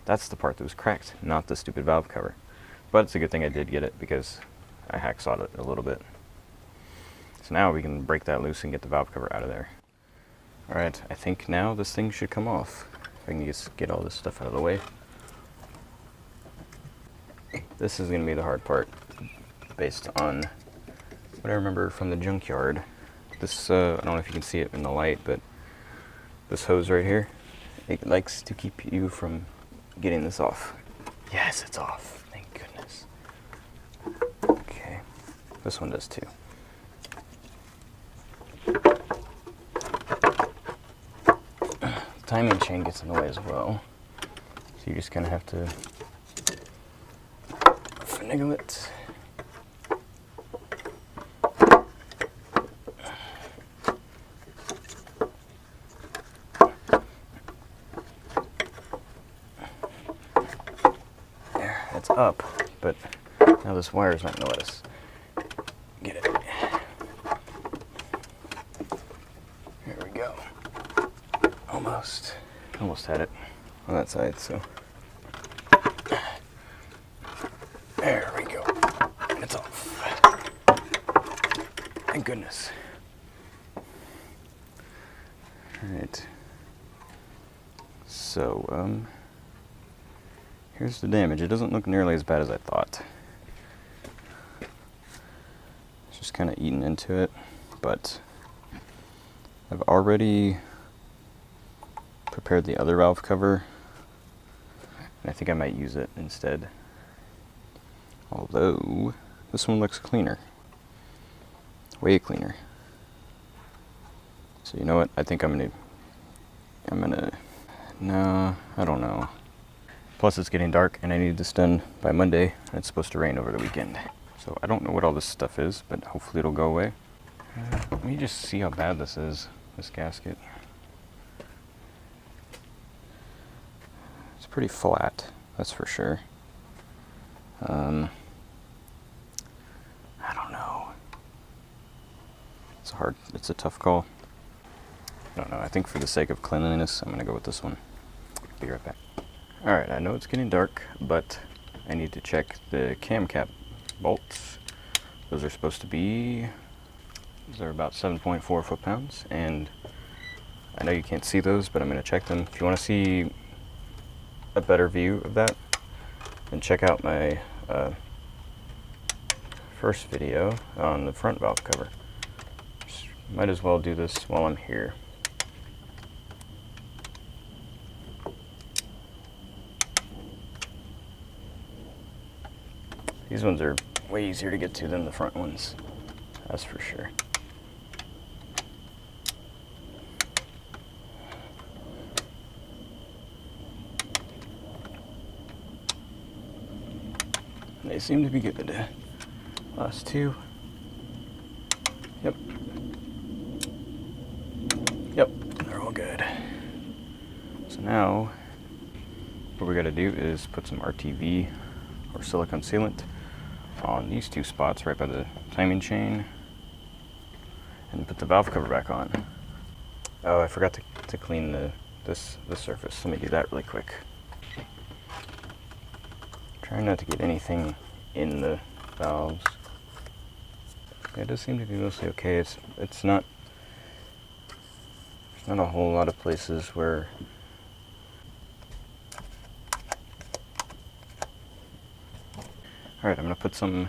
That's the part that was cracked, not the stupid valve cover. But it's a good thing I did get it, because I hacksawed it a little bit. So now we can break that loose and get the valve cover out of there. Alright, I think now this thing should come off. If I can just get all this stuff out of the way. This is going to be the hard part, based on what I remember from the junkyard. This, I don't know if you can see it in the light, but this hose right here, it likes to keep you from getting this off. Yes, it's off. Thank goodness. Okay, this one does too. The timing chain gets in the way as well, so you just kind of have to finagle it. There, it's up, but now this wire is not going to let us get it. Here we go. Almost had it on that side, so there we go. And it's off. Thank goodness. Alright. So, here's the damage. It doesn't look nearly as bad as I thought. It's just kind of eaten into it, but I've already prepared the other valve cover, and I think I might use it instead. Although, this one looks cleaner. Way cleaner. So you know what? I think I'm gonna, no, I don't know. Plus it's getting dark and I need this done by Monday, and it's supposed to rain over the weekend. So I don't know what all this stuff is, but hopefully it'll go away. Let me just see how bad this is, this gasket. It's pretty flat, that's for sure. I don't know. It's a tough call. I don't know, I think for the sake of cleanliness, I'm gonna go with this one. Be right back. Alright, I know it's getting dark, but I need to check the cam cap bolts. Those are supposed to be, they're about 7.4 foot-pounds, and I know you can't see those, but I'm gonna check them. If you wanna see a better view of that, then check out my first video on the front valve cover. Just might as well do this while I'm here. These ones are way easier to get to than the front ones, that's for sure. They seem to be good. Last two. Yep. Yep, they're all good. So now, what we gotta do is put some RTV or silicone sealant on these two spots right by the timing chain, and put the valve cover back on. Oh, I forgot to clean this surface. Let me do that really quick. Trying not to get anything in the valves. It does seem to be mostly okay. It's not. There's not a whole lot of places where. Alright, I'm going to put some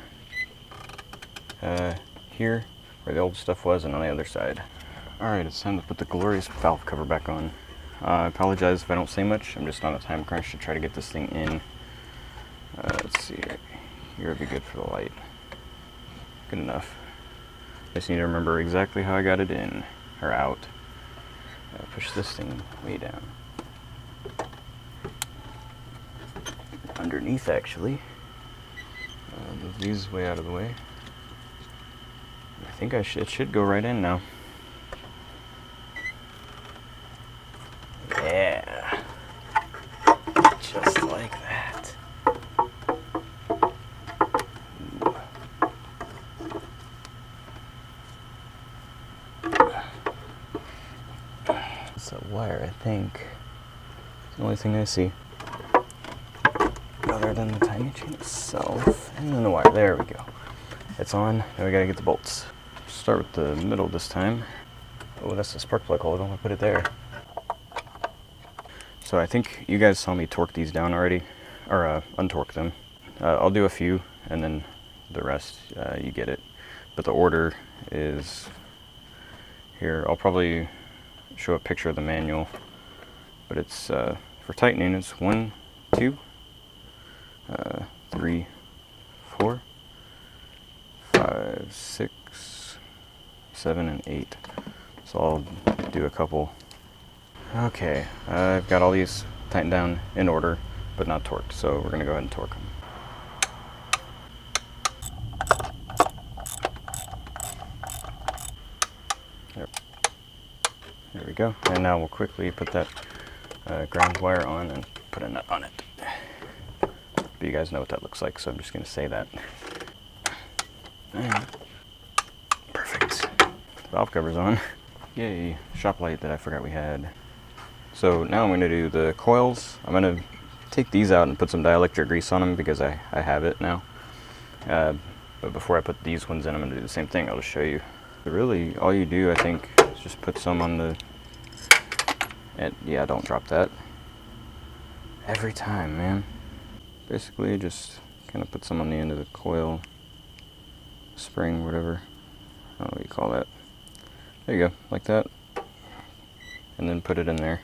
here, where the old stuff was, and on the other side. Alright, it's time to put the glorious valve cover back on. I apologize if I don't say much. I'm just on a time crunch to try to get this thing in. Let's see, here would be good for the light. Good enough. I just need to remember exactly how I got it in, or out. Push this thing way down. Underneath, actually. Move these way out of the way. I think it should go right in now. Yeah. Just like that. Ooh. It's a wire, I think. It's the only thing I see. Other than the timing chain itself, and then the wire. There we go. It's on. Now we gotta get the bolts. Start with the middle this time. Oh, that's the spark plug hole. I don't want to put it there. So I think you guys saw me torque these down already, or untorque them. I'll do a few, and then the rest, you get it. But the order is here. I'll probably show a picture of the manual, but it's for tightening. It's 1, 2. 3, 4, 5, 6, 7, and 8. So I'll do a couple. Okay, I've got all these tightened down in order, but not torqued, so we're going to go ahead and torque them. There we go. And now we'll quickly put that ground wire on and put a nut on it. But you guys know what that looks like, so I'm just going to say that. And perfect. Valve cover's on. Yay, shop light that I forgot we had. So now I'm going to do the coils. I'm going to take these out and put some dielectric grease on them because I have it now. But before I put these ones in, I'm going to do the same thing. I'll just show you. But really, all you do, I think, is just put some on the And yeah, don't drop that. Every time, man. Basically, just kind of put some on the end of the coil, spring, whatever. I don't know what you call that. There you go, like that. And then put it in there.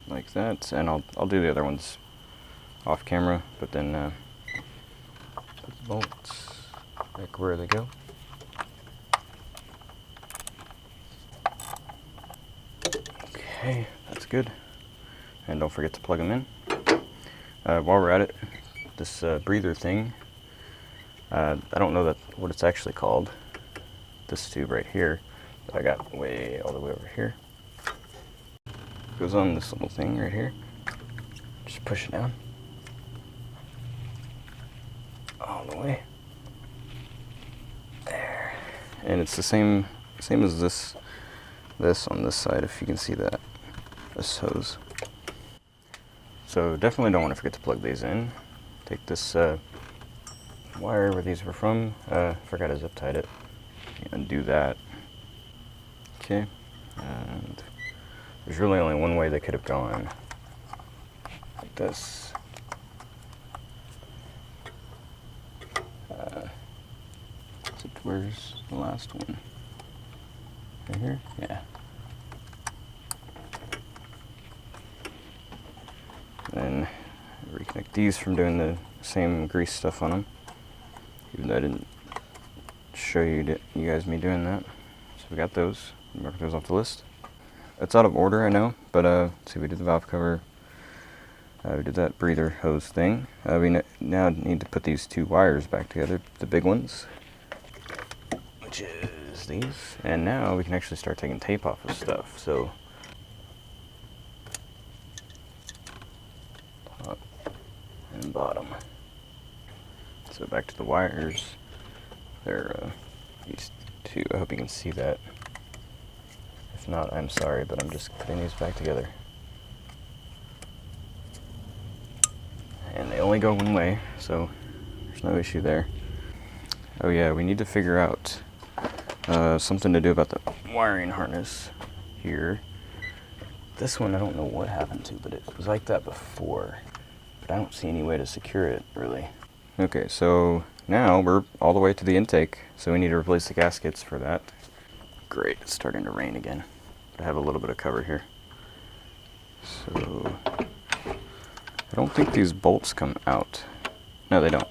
Like that, and I'll do the other ones off camera, but then put the bolts back where they go. Okay, that's good. And don't forget to plug them in. While we're at it, this breather thing, I don't know what it's actually called. This tube right here that I got all the way over here. Goes on this little thing right here. Just push it down. All the way. There. And it's the same as this on this side, if you can see that. This hose. So definitely don't want to forget to plug these in. Take this wire where these were from. Forgot I zip tied it. Undo that. Okay. And there's really only one way they could have gone. Like this. Where's the last one? Right here? Yeah. Then reconnect these from doing the same grease stuff on them. Even though I didn't show you guys me doing that. So we got those. Mark those off the list. It's out of order, I know, but see, we did the valve cover. We did that breather hose thing. We now need to put these two wires back together, the big ones, which is these. And now we can actually start taking tape off of stuff. So top and bottom. So back to the wires. They're these two. I hope you can see that. If not, I'm sorry, but I'm just putting these back together. And they only go one way, so there's no issue there. Oh yeah, we need to figure out something to do about the wiring harness here. This one, I don't know what happened to, but it was like that before. But I don't see any way to secure it, really. Okay, so now we're all the way to the intake, so we need to replace the gaskets for that. Great, it's starting to rain again. I have a little bit of cover here. So I don't think these bolts come out. No, they don't.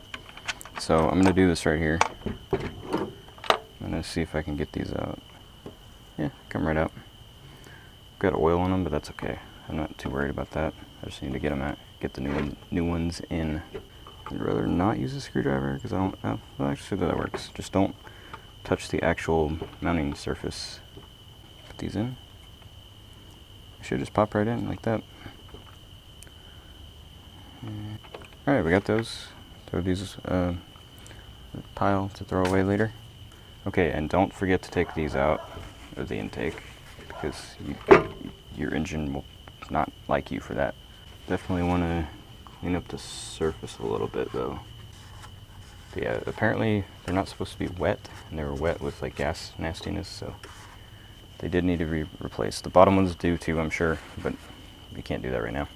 So I'm going to do this right here. I'm going to see if I can get these out. Yeah, come right out. Got oil on them, but that's okay. I'm not too worried about that. I just need to get them out, get the new ones in. I'd rather not use a screwdriver because I don't. Well, actually, that works. Just don't touch the actual mounting surface. Put these in. They should just pop right in like that. Alright, we got those. Throw these pile to throw away later. Okay, and don't forget to take these out of the intake because your engine will not like you for that. Definitely want to clean up the surface a little bit though. But yeah, apparently they're not supposed to be wet, and they were wet with like gas nastiness, so they did need to be replaced. The bottom ones do too, I'm sure, but we can't do that right now.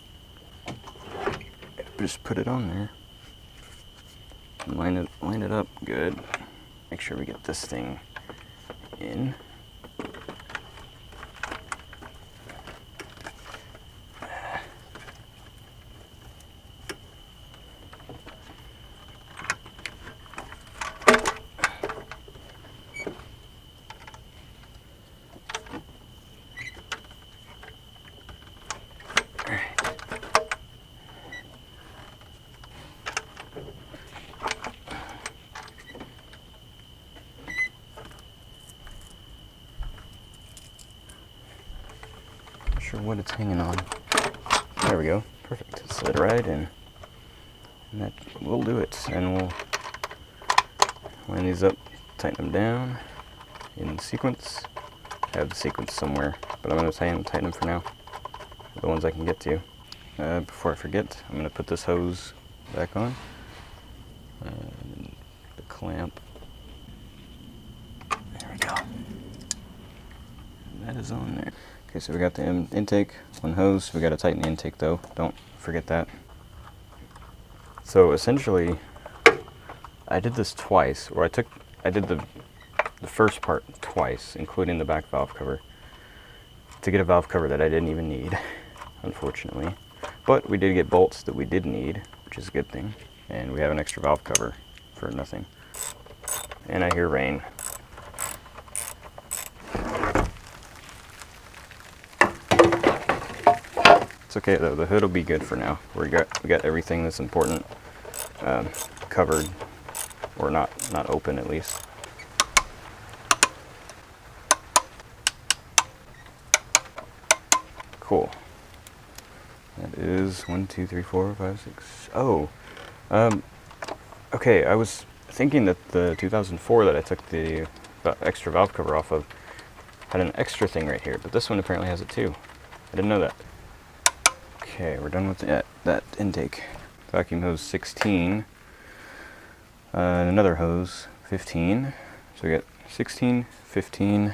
Just put it on there. And line it up good. Make sure we get this thing in. Sure what it's hanging on. There we go. Perfect. Slid right in. And that will do it. And we'll line these up, tighten them down in sequence. I have the sequence somewhere, but I'm going to tighten them for now. The ones I can get to. Before I forget, I'm going to put this hose back on. clamp. There we go. And that is on there. Okay, so we got the intake, one hose. We got to tighten the intake though. Don't forget that. So essentially, I did this twice, or I did the first part twice, including the back valve cover, to get a valve cover that I didn't even need, unfortunately. But we did get bolts that we did need, which is a good thing. And we have an extra valve cover for nothing. And I hear rain. It's okay though, the hood will be good for now. We got everything that's important covered, or not open at least. Cool. That is 1, 2, 3, 4, 5, 6. Oh, okay. I was thinking that the 2004 that I took the extra valve cover off of had an extra thing right here, but this one apparently has it too. I didn't know that. Okay, we're done with that intake. Vacuum hose 16, another hose 15. So we got 16, 15.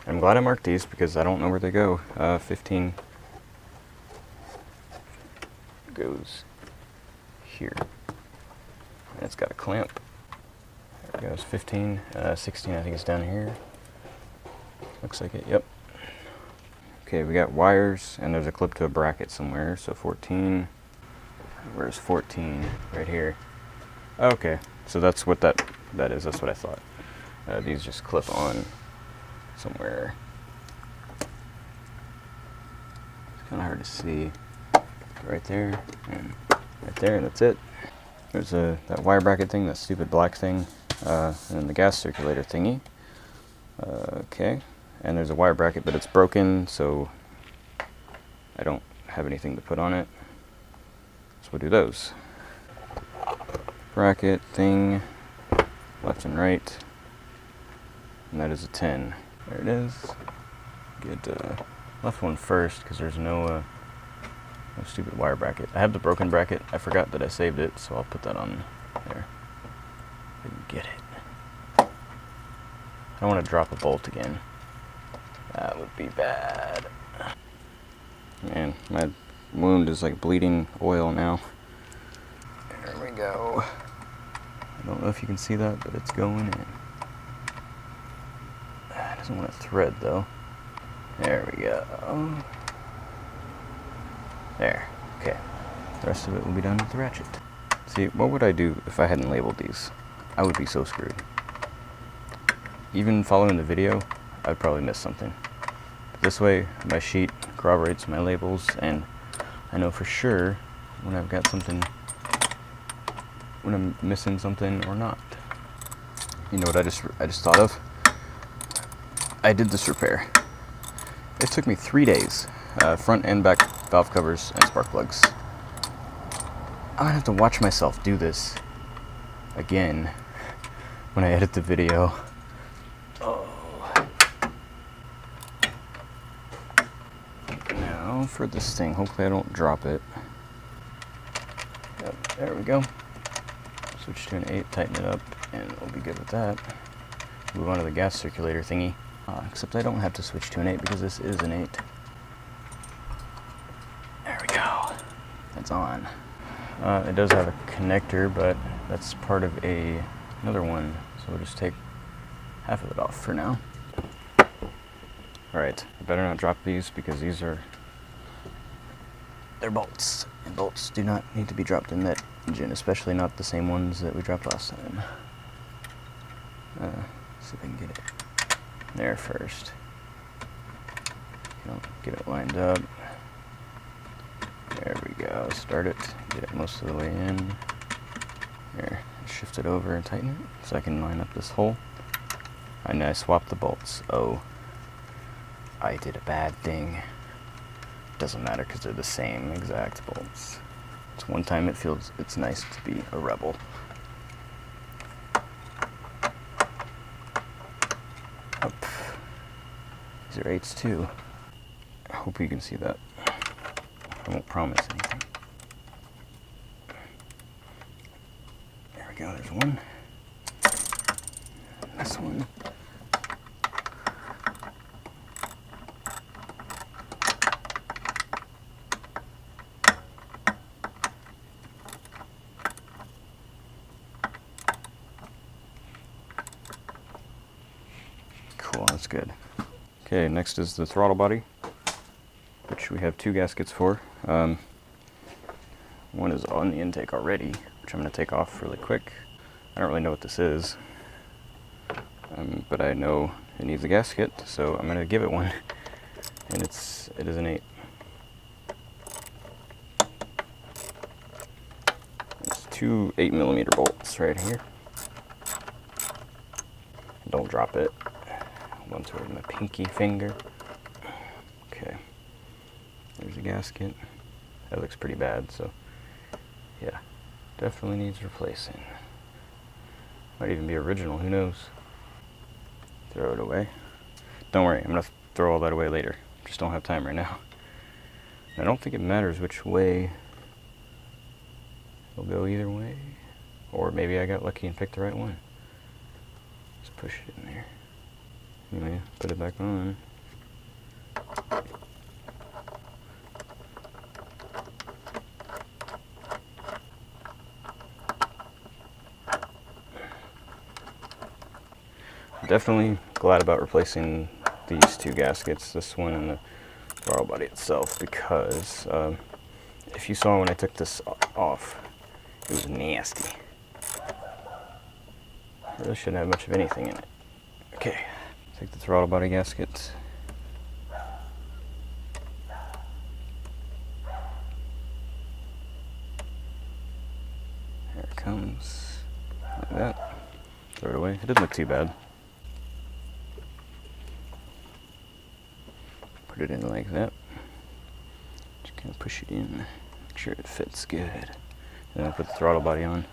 I'm glad I marked these because I don't know where they go. 15 goes here. And it's got a clamp. There it goes. 15, 16 I think is down here. Looks like it, yep. Okay, we got wires, and there's a clip to a bracket somewhere, so 14. Where's 14? Right here. Okay, so that's what that is. That's what I thought. These just clip on somewhere. It's kind of hard to see. Right there, and that's it. There's that wire bracket thing, that stupid black thing, and then the gas circulator thingy. Okay. And there's a wire bracket, but it's broken, so I don't have anything to put on it. So we'll do those. Bracket thing, left and right, and that is a 10. There it is. Get left one first, because there's no stupid wire bracket. I have the broken bracket. I forgot that I saved it, so I'll put that on there. Didn't get it. I don't want to drop a bolt again. That would be bad. Man, my wound is like bleeding oil now. There we go. I don't know if you can see that, but it's going in. It doesn't want to thread though. There we go. There. Okay. The rest of it will be done with the ratchet. See, what would I do if I hadn't labeled these? I would be so screwed. Even following the video, I'd probably miss something. But this way, my sheet corroborates my labels, and I know for sure when I've got something, when I'm missing something or not. You know what I just thought of? I did this repair. It took me 3 days, front and back valve covers and spark plugs. I'm gonna have to watch myself do this again when I edit the video. Now for this thing, hopefully I don't drop it. Yep, there we go. Switch to an 8, tighten it up, and we'll be good with that. Move on to the gas circulator thingy. Except I don't have to switch to an 8 because this is an 8. There we go. That's on. It does have a connector, but that's part of another one, so we'll just take half of it off for now. Alright, I better not drop these because they're bolts, and bolts do not need to be dropped in that engine, especially not the same ones that we dropped last time. See if I can get it there first. Get it lined up. There we go. Start it. Get it most of the way in. There. Shift it over and tighten it so I can line up this hole. And I swapped the bolts. Oh, I did a bad thing. Doesn't matter because they're the same exact bolts. It's one time it's nice to be a rebel. Up. These are 8s too. I hope you can see that. I won't promise anything. There we go, there's one. This one. Cool, that's good. Okay, next is the throttle body, which we have 2 gaskets for. One is on the intake already, which I'm going to take off really quick. I don't really know what this is, but I know it needs a gasket, so I'm going to give it one, and it is an 8. It's 2 8mm bolts right here. Don't drop it. One toward my pinky finger. Okay, there's a gasket. That looks pretty bad, so yeah, definitely needs replacing. Might even be original, who knows? Throw it away. Don't worry, I'm gonna throw all that away later. Just don't have time right now. I don't think it matters which way. It'll go either way. Or maybe I got lucky and picked the right one. Just push it in there. Anyway, put it back on. Definitely glad about replacing these 2 gaskets, this one and the throttle body itself, because if you saw when I took this off, it was nasty. Really shouldn't have much of anything in it. Okay, take the throttle body gasket. There it comes, like that. Throw it away. It didn't look too bad. Put it in like that. Just kind of push it in, make sure it fits good. And then put the throttle body on.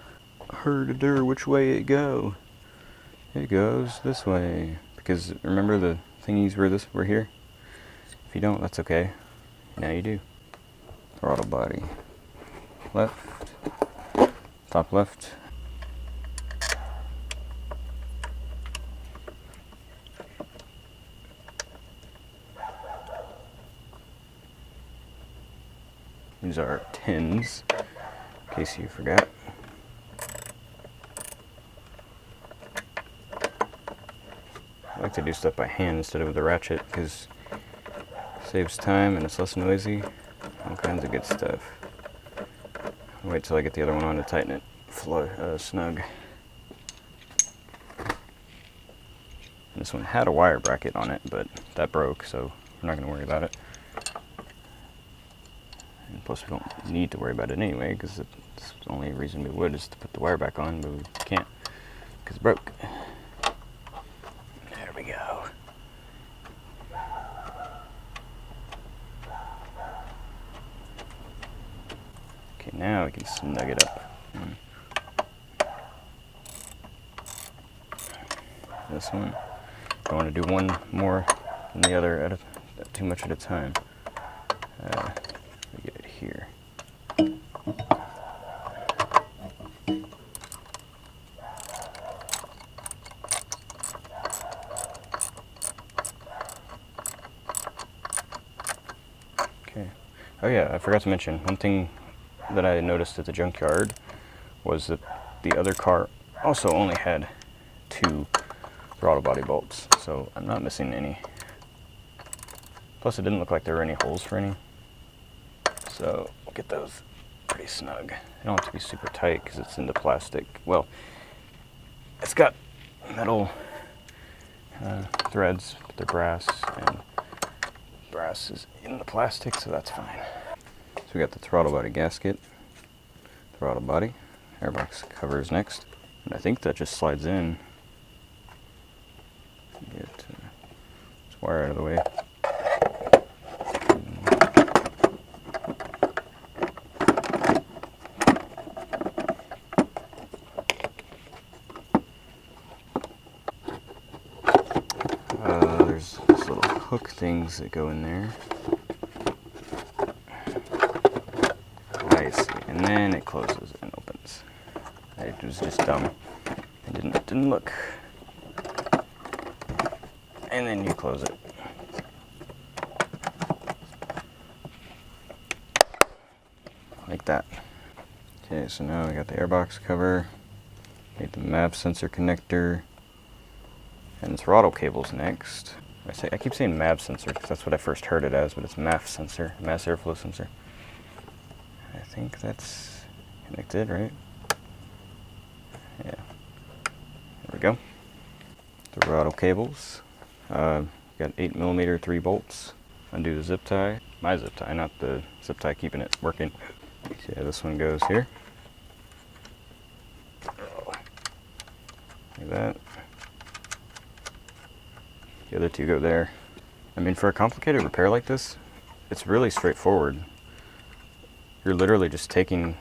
Herder, which way it go? It goes this way. Because remember the thingies were here? If you don't, that's okay. Now you do. Throttle body. Left. Top left. These are 10s, in case you forgot. I like to do stuff by hand instead of with the ratchet because it saves time and it's less noisy. All kinds of good stuff. I'll wait till I get the other one on to tighten it snug. And this one had a wire bracket on it, but that broke, so we're not going to worry about it. And plus, we don't need to worry about it anyway, because the only reason we would is to put the wire back on, but we can't because it broke. There we go. Okay, now we can snug it up. This one. I want to do one more than the other too much at a time. Get it here. Okay. Oh yeah, I forgot to mention one thing that I noticed at the junkyard was that the other car also only had 2 throttle body bolts, so I'm not missing any. Plus, it didn't look like there were any holes for any. So we'll get those pretty snug. They don't have to be super tight because it's into plastic. Well, it's got metal threads, but they're brass, and brass is in the plastic, so that's fine. So we got the throttle body gasket, throttle body, airbox covers next, and I think that just slides in. Get this wire out of the way. There's these little hook things that go in there. I see. And then it closes and opens. It was just dumb. It didn't look and then you close it. Like that. Okay, so now we got the airbox cover, made the MAV sensor connector, and throttle cables next. I keep saying MAV sensor because that's what I first heard it as, but it's MAF sensor, mass airflow sensor. I think that's connected, right? Yeah. There we go. Throttle cables. Got 8mm 3 bolts. Undo the zip tie. My zip tie, not the zip tie keeping it working. Okay, this one goes here. Like that. The other two go there. I mean, for a complicated repair like this, it's really straightforward. You're literally just taking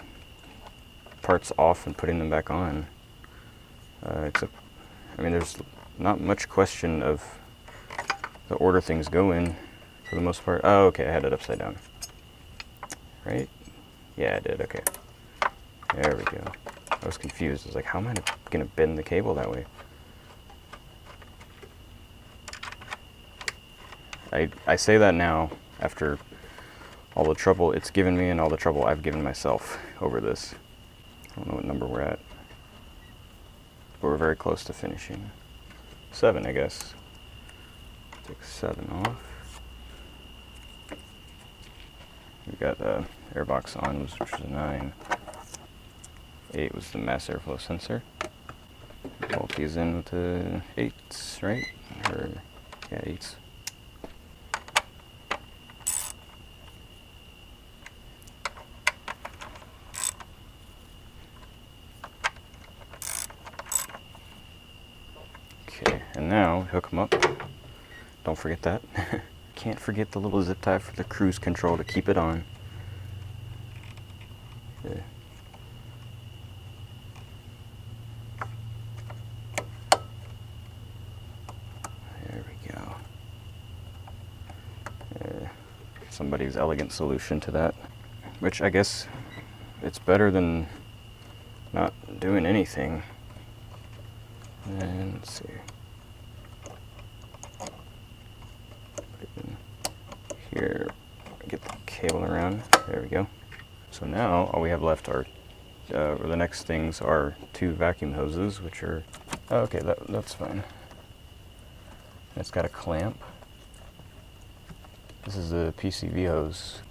parts off and putting them back on. Except, I mean, there's not much question of the order things go in for the most part. Oh, okay, I had it upside down. Right? Yeah, I did, okay. There we go. I was confused. I was like, how am I gonna bend the cable that way? I say that now after all the trouble it's given me and all the trouble I've given myself over this. I don't know what number we're at, but we're very close to finishing. 7, I guess. Take 7 off. We got airbox on, which was 9. 8 was the mass airflow sensor. Bolt these in with the 8s, right? Or yeah, 8s. And now, hook them up. Don't forget that. Can't forget the little zip tie for the cruise control to keep it on. Yeah. There we go. Somebody's elegant solution to that. Which I guess it's better than not doing anything. And let's see. Here, get the cable around. There we go. So now all we have left are, the next things are 2 vacuum hoses, which are, oh, okay, that's fine. It's got a clamp. This is the PCV hose.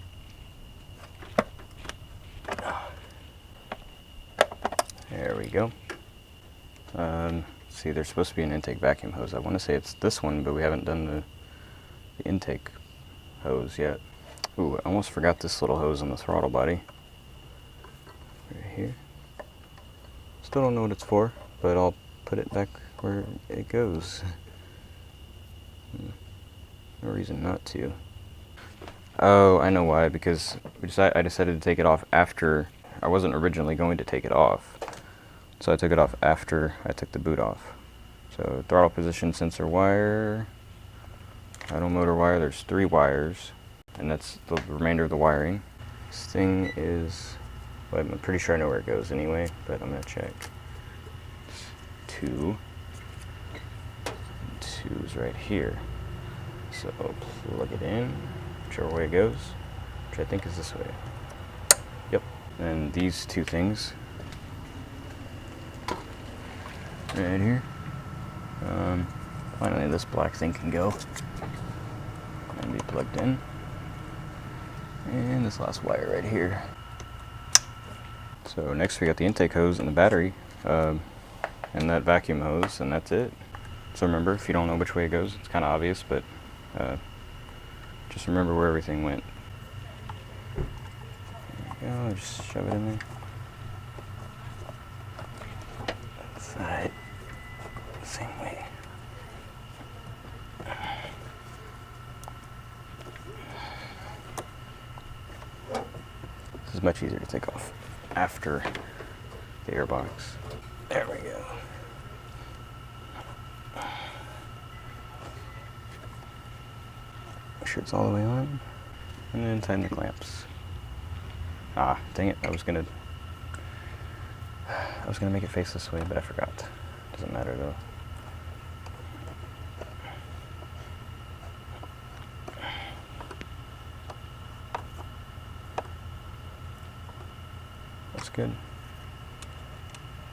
There we go. See, there's supposed to be an intake vacuum hose. I want to say it's this one, but we haven't done the intake hose yet. Ooh, I almost forgot this little hose on the throttle body. Right here. Still don't know what it's for, but I'll put it back where it goes. No reason not to. Oh, I know why, because I decided to take it off after. I wasn't originally going to take it off. So I took it off after I took the boot off. So throttle position sensor wire, idle motor wire, there's 3 wires, and that's the remainder of the wiring. This thing is, well, I'm pretty sure I know where it goes anyway, but I'm gonna check. It's 2. 2's right here. So plug it in, whichever way it goes, which I think is this way. Yep, and these 2 things right here. Finally this black thing can go and be plugged in. And this last wire right here. So next we got the intake hose and the battery, and that vacuum hose, and that's it. So remember, if you don't know which way it goes, it's kind of obvious, but just remember where everything went. There you go, just shove it in there. Side, same way. This is much easier to take off after the airbox. There we go. Make sure it's all the way on, and then tighten the clamps. Ah, dang it! I was gonna make it face this way, but I forgot. Doesn't matter though. That's good.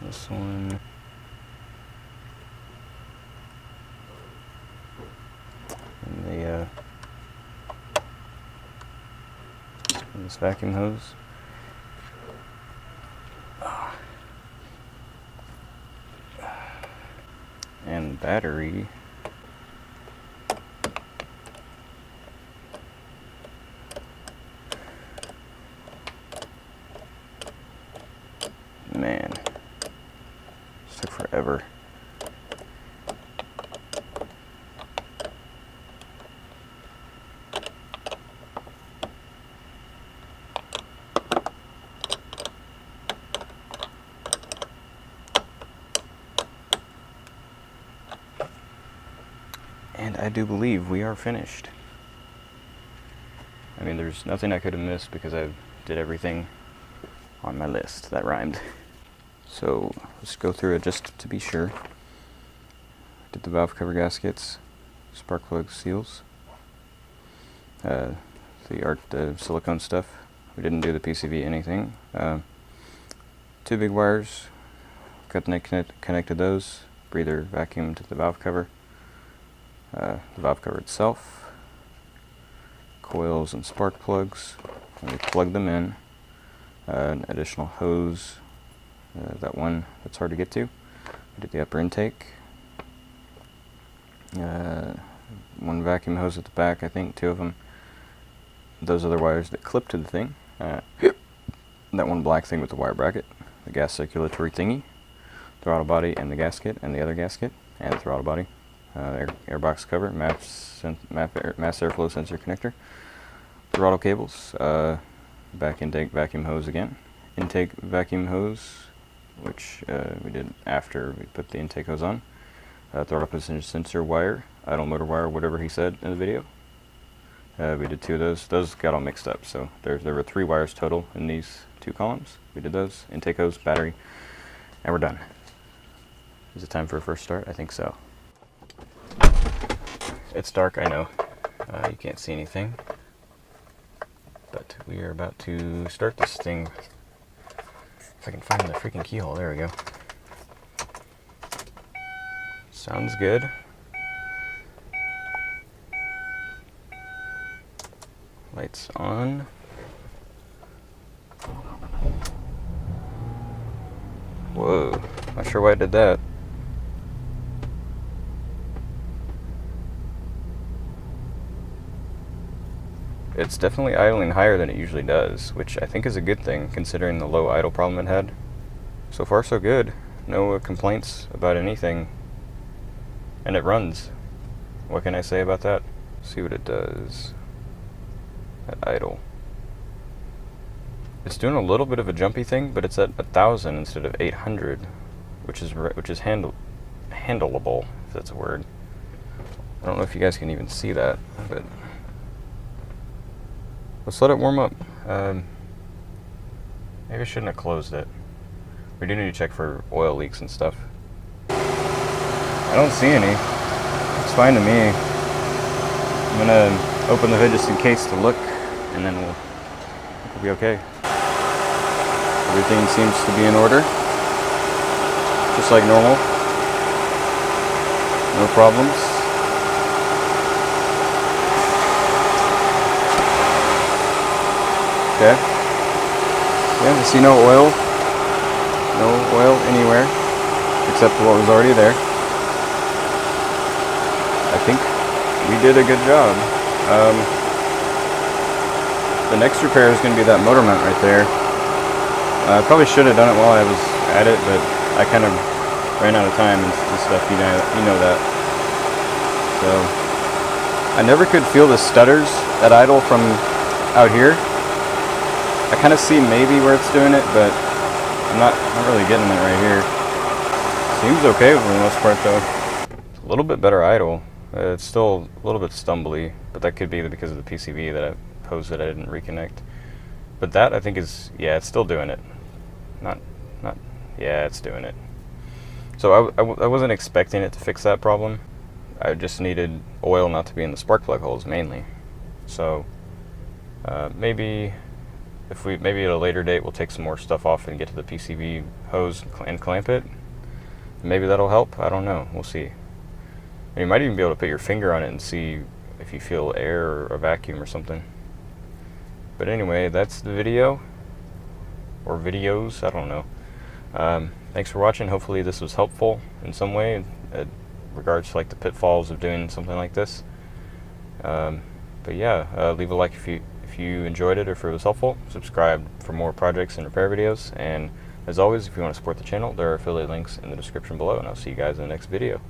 This one. And this vacuum hose. And battery. Man, this took forever. And I do believe we are finished. I mean, there's nothing I could have missed because I did everything on my list. That rhymed. So let's go through it just to be sure. Did the valve cover gaskets, spark plug seals, the silicone stuff. We didn't do the PCV anything. 2 big wires, connected those. Breather vacuum to the valve cover. The valve cover itself, coils and spark plugs, and we plug them in. An additional hose, that one that's hard to get to. We did the upper intake. 1 vacuum hose at the back, I think 2 of them. Those are the wires that clip to the thing. That one black thing with the wire bracket, the gas circulatory thingy, throttle body and the gasket, and the other gasket, and the throttle body. Airbox cover, mass airflow sensor connector, throttle cables, back intake vacuum hose again, intake vacuum hose, which we did after we put the intake hose on, throttle position sensor wire, idle motor wire, whatever he said in the video. We did 2 of those. Those got all mixed up, so there were 3 wires total in these 2 columns. We did those, intake hose, battery, and we're done. Is it time for a first start? I think so. It's dark, I know. You can't see anything. But we are about to start this thing. If I can find the freaking keyhole, there we go. Sounds good. Lights on. Whoa, not sure why it did that. It's definitely idling higher than it usually does, which I think is a good thing considering the low idle problem it had. So far so good. No complaints about anything. And it runs. What can I say about that? See what it does at idle. It's doing a little bit of a jumpy thing, but it's at 1,000 instead of 800, which is handleable, if that's a word. I don't know if you guys can even see that, but let's let it warm up. Maybe I shouldn't have closed it. We do need to check for oil leaks and stuff. I don't see any. It's fine to me. I'm gonna open the hood just in case to look, and then we'll be okay. Everything seems to be in order, just like normal. No problems. Okay. Yeah, I see no oil. No oil anywhere, except for what was already there. I think we did a good job. The next repair is going to be that motor mount right there. I probably should have done it while I was at it, but I kind of ran out of time and stuff, you know that. So, I never could feel the stutters at idle from out here. I kind of see maybe where it's doing it, but I'm not really getting it right here. Seems okay for the most part though. It's a little bit better idle. It's still a little bit stumbly, but that could be because of the PCV that I posed that I didn't reconnect. But that I think is, yeah, it's still doing it. Yeah, it's doing it. So I wasn't expecting it to fix that problem. I just needed oil not to be in the spark plug holes mainly. So maybe if we maybe at a later date we'll take some more stuff off and get to the PCV hose and clamp it. Maybe that'll help. I don't know. We'll see. And you might even be able to put your finger on it and see if you feel air or a vacuum or something. But anyway, that's the video. Or videos, I don't know. Thanks for watching. Hopefully this was helpful in some way in regards to like the pitfalls of doing something like this. But yeah, leave a like if you enjoyed it or if it was helpful. Subscribe for more projects and repair videos. And as always, if you want to support the channel, there are affiliate links in the description below, and I'll see you guys in the next video.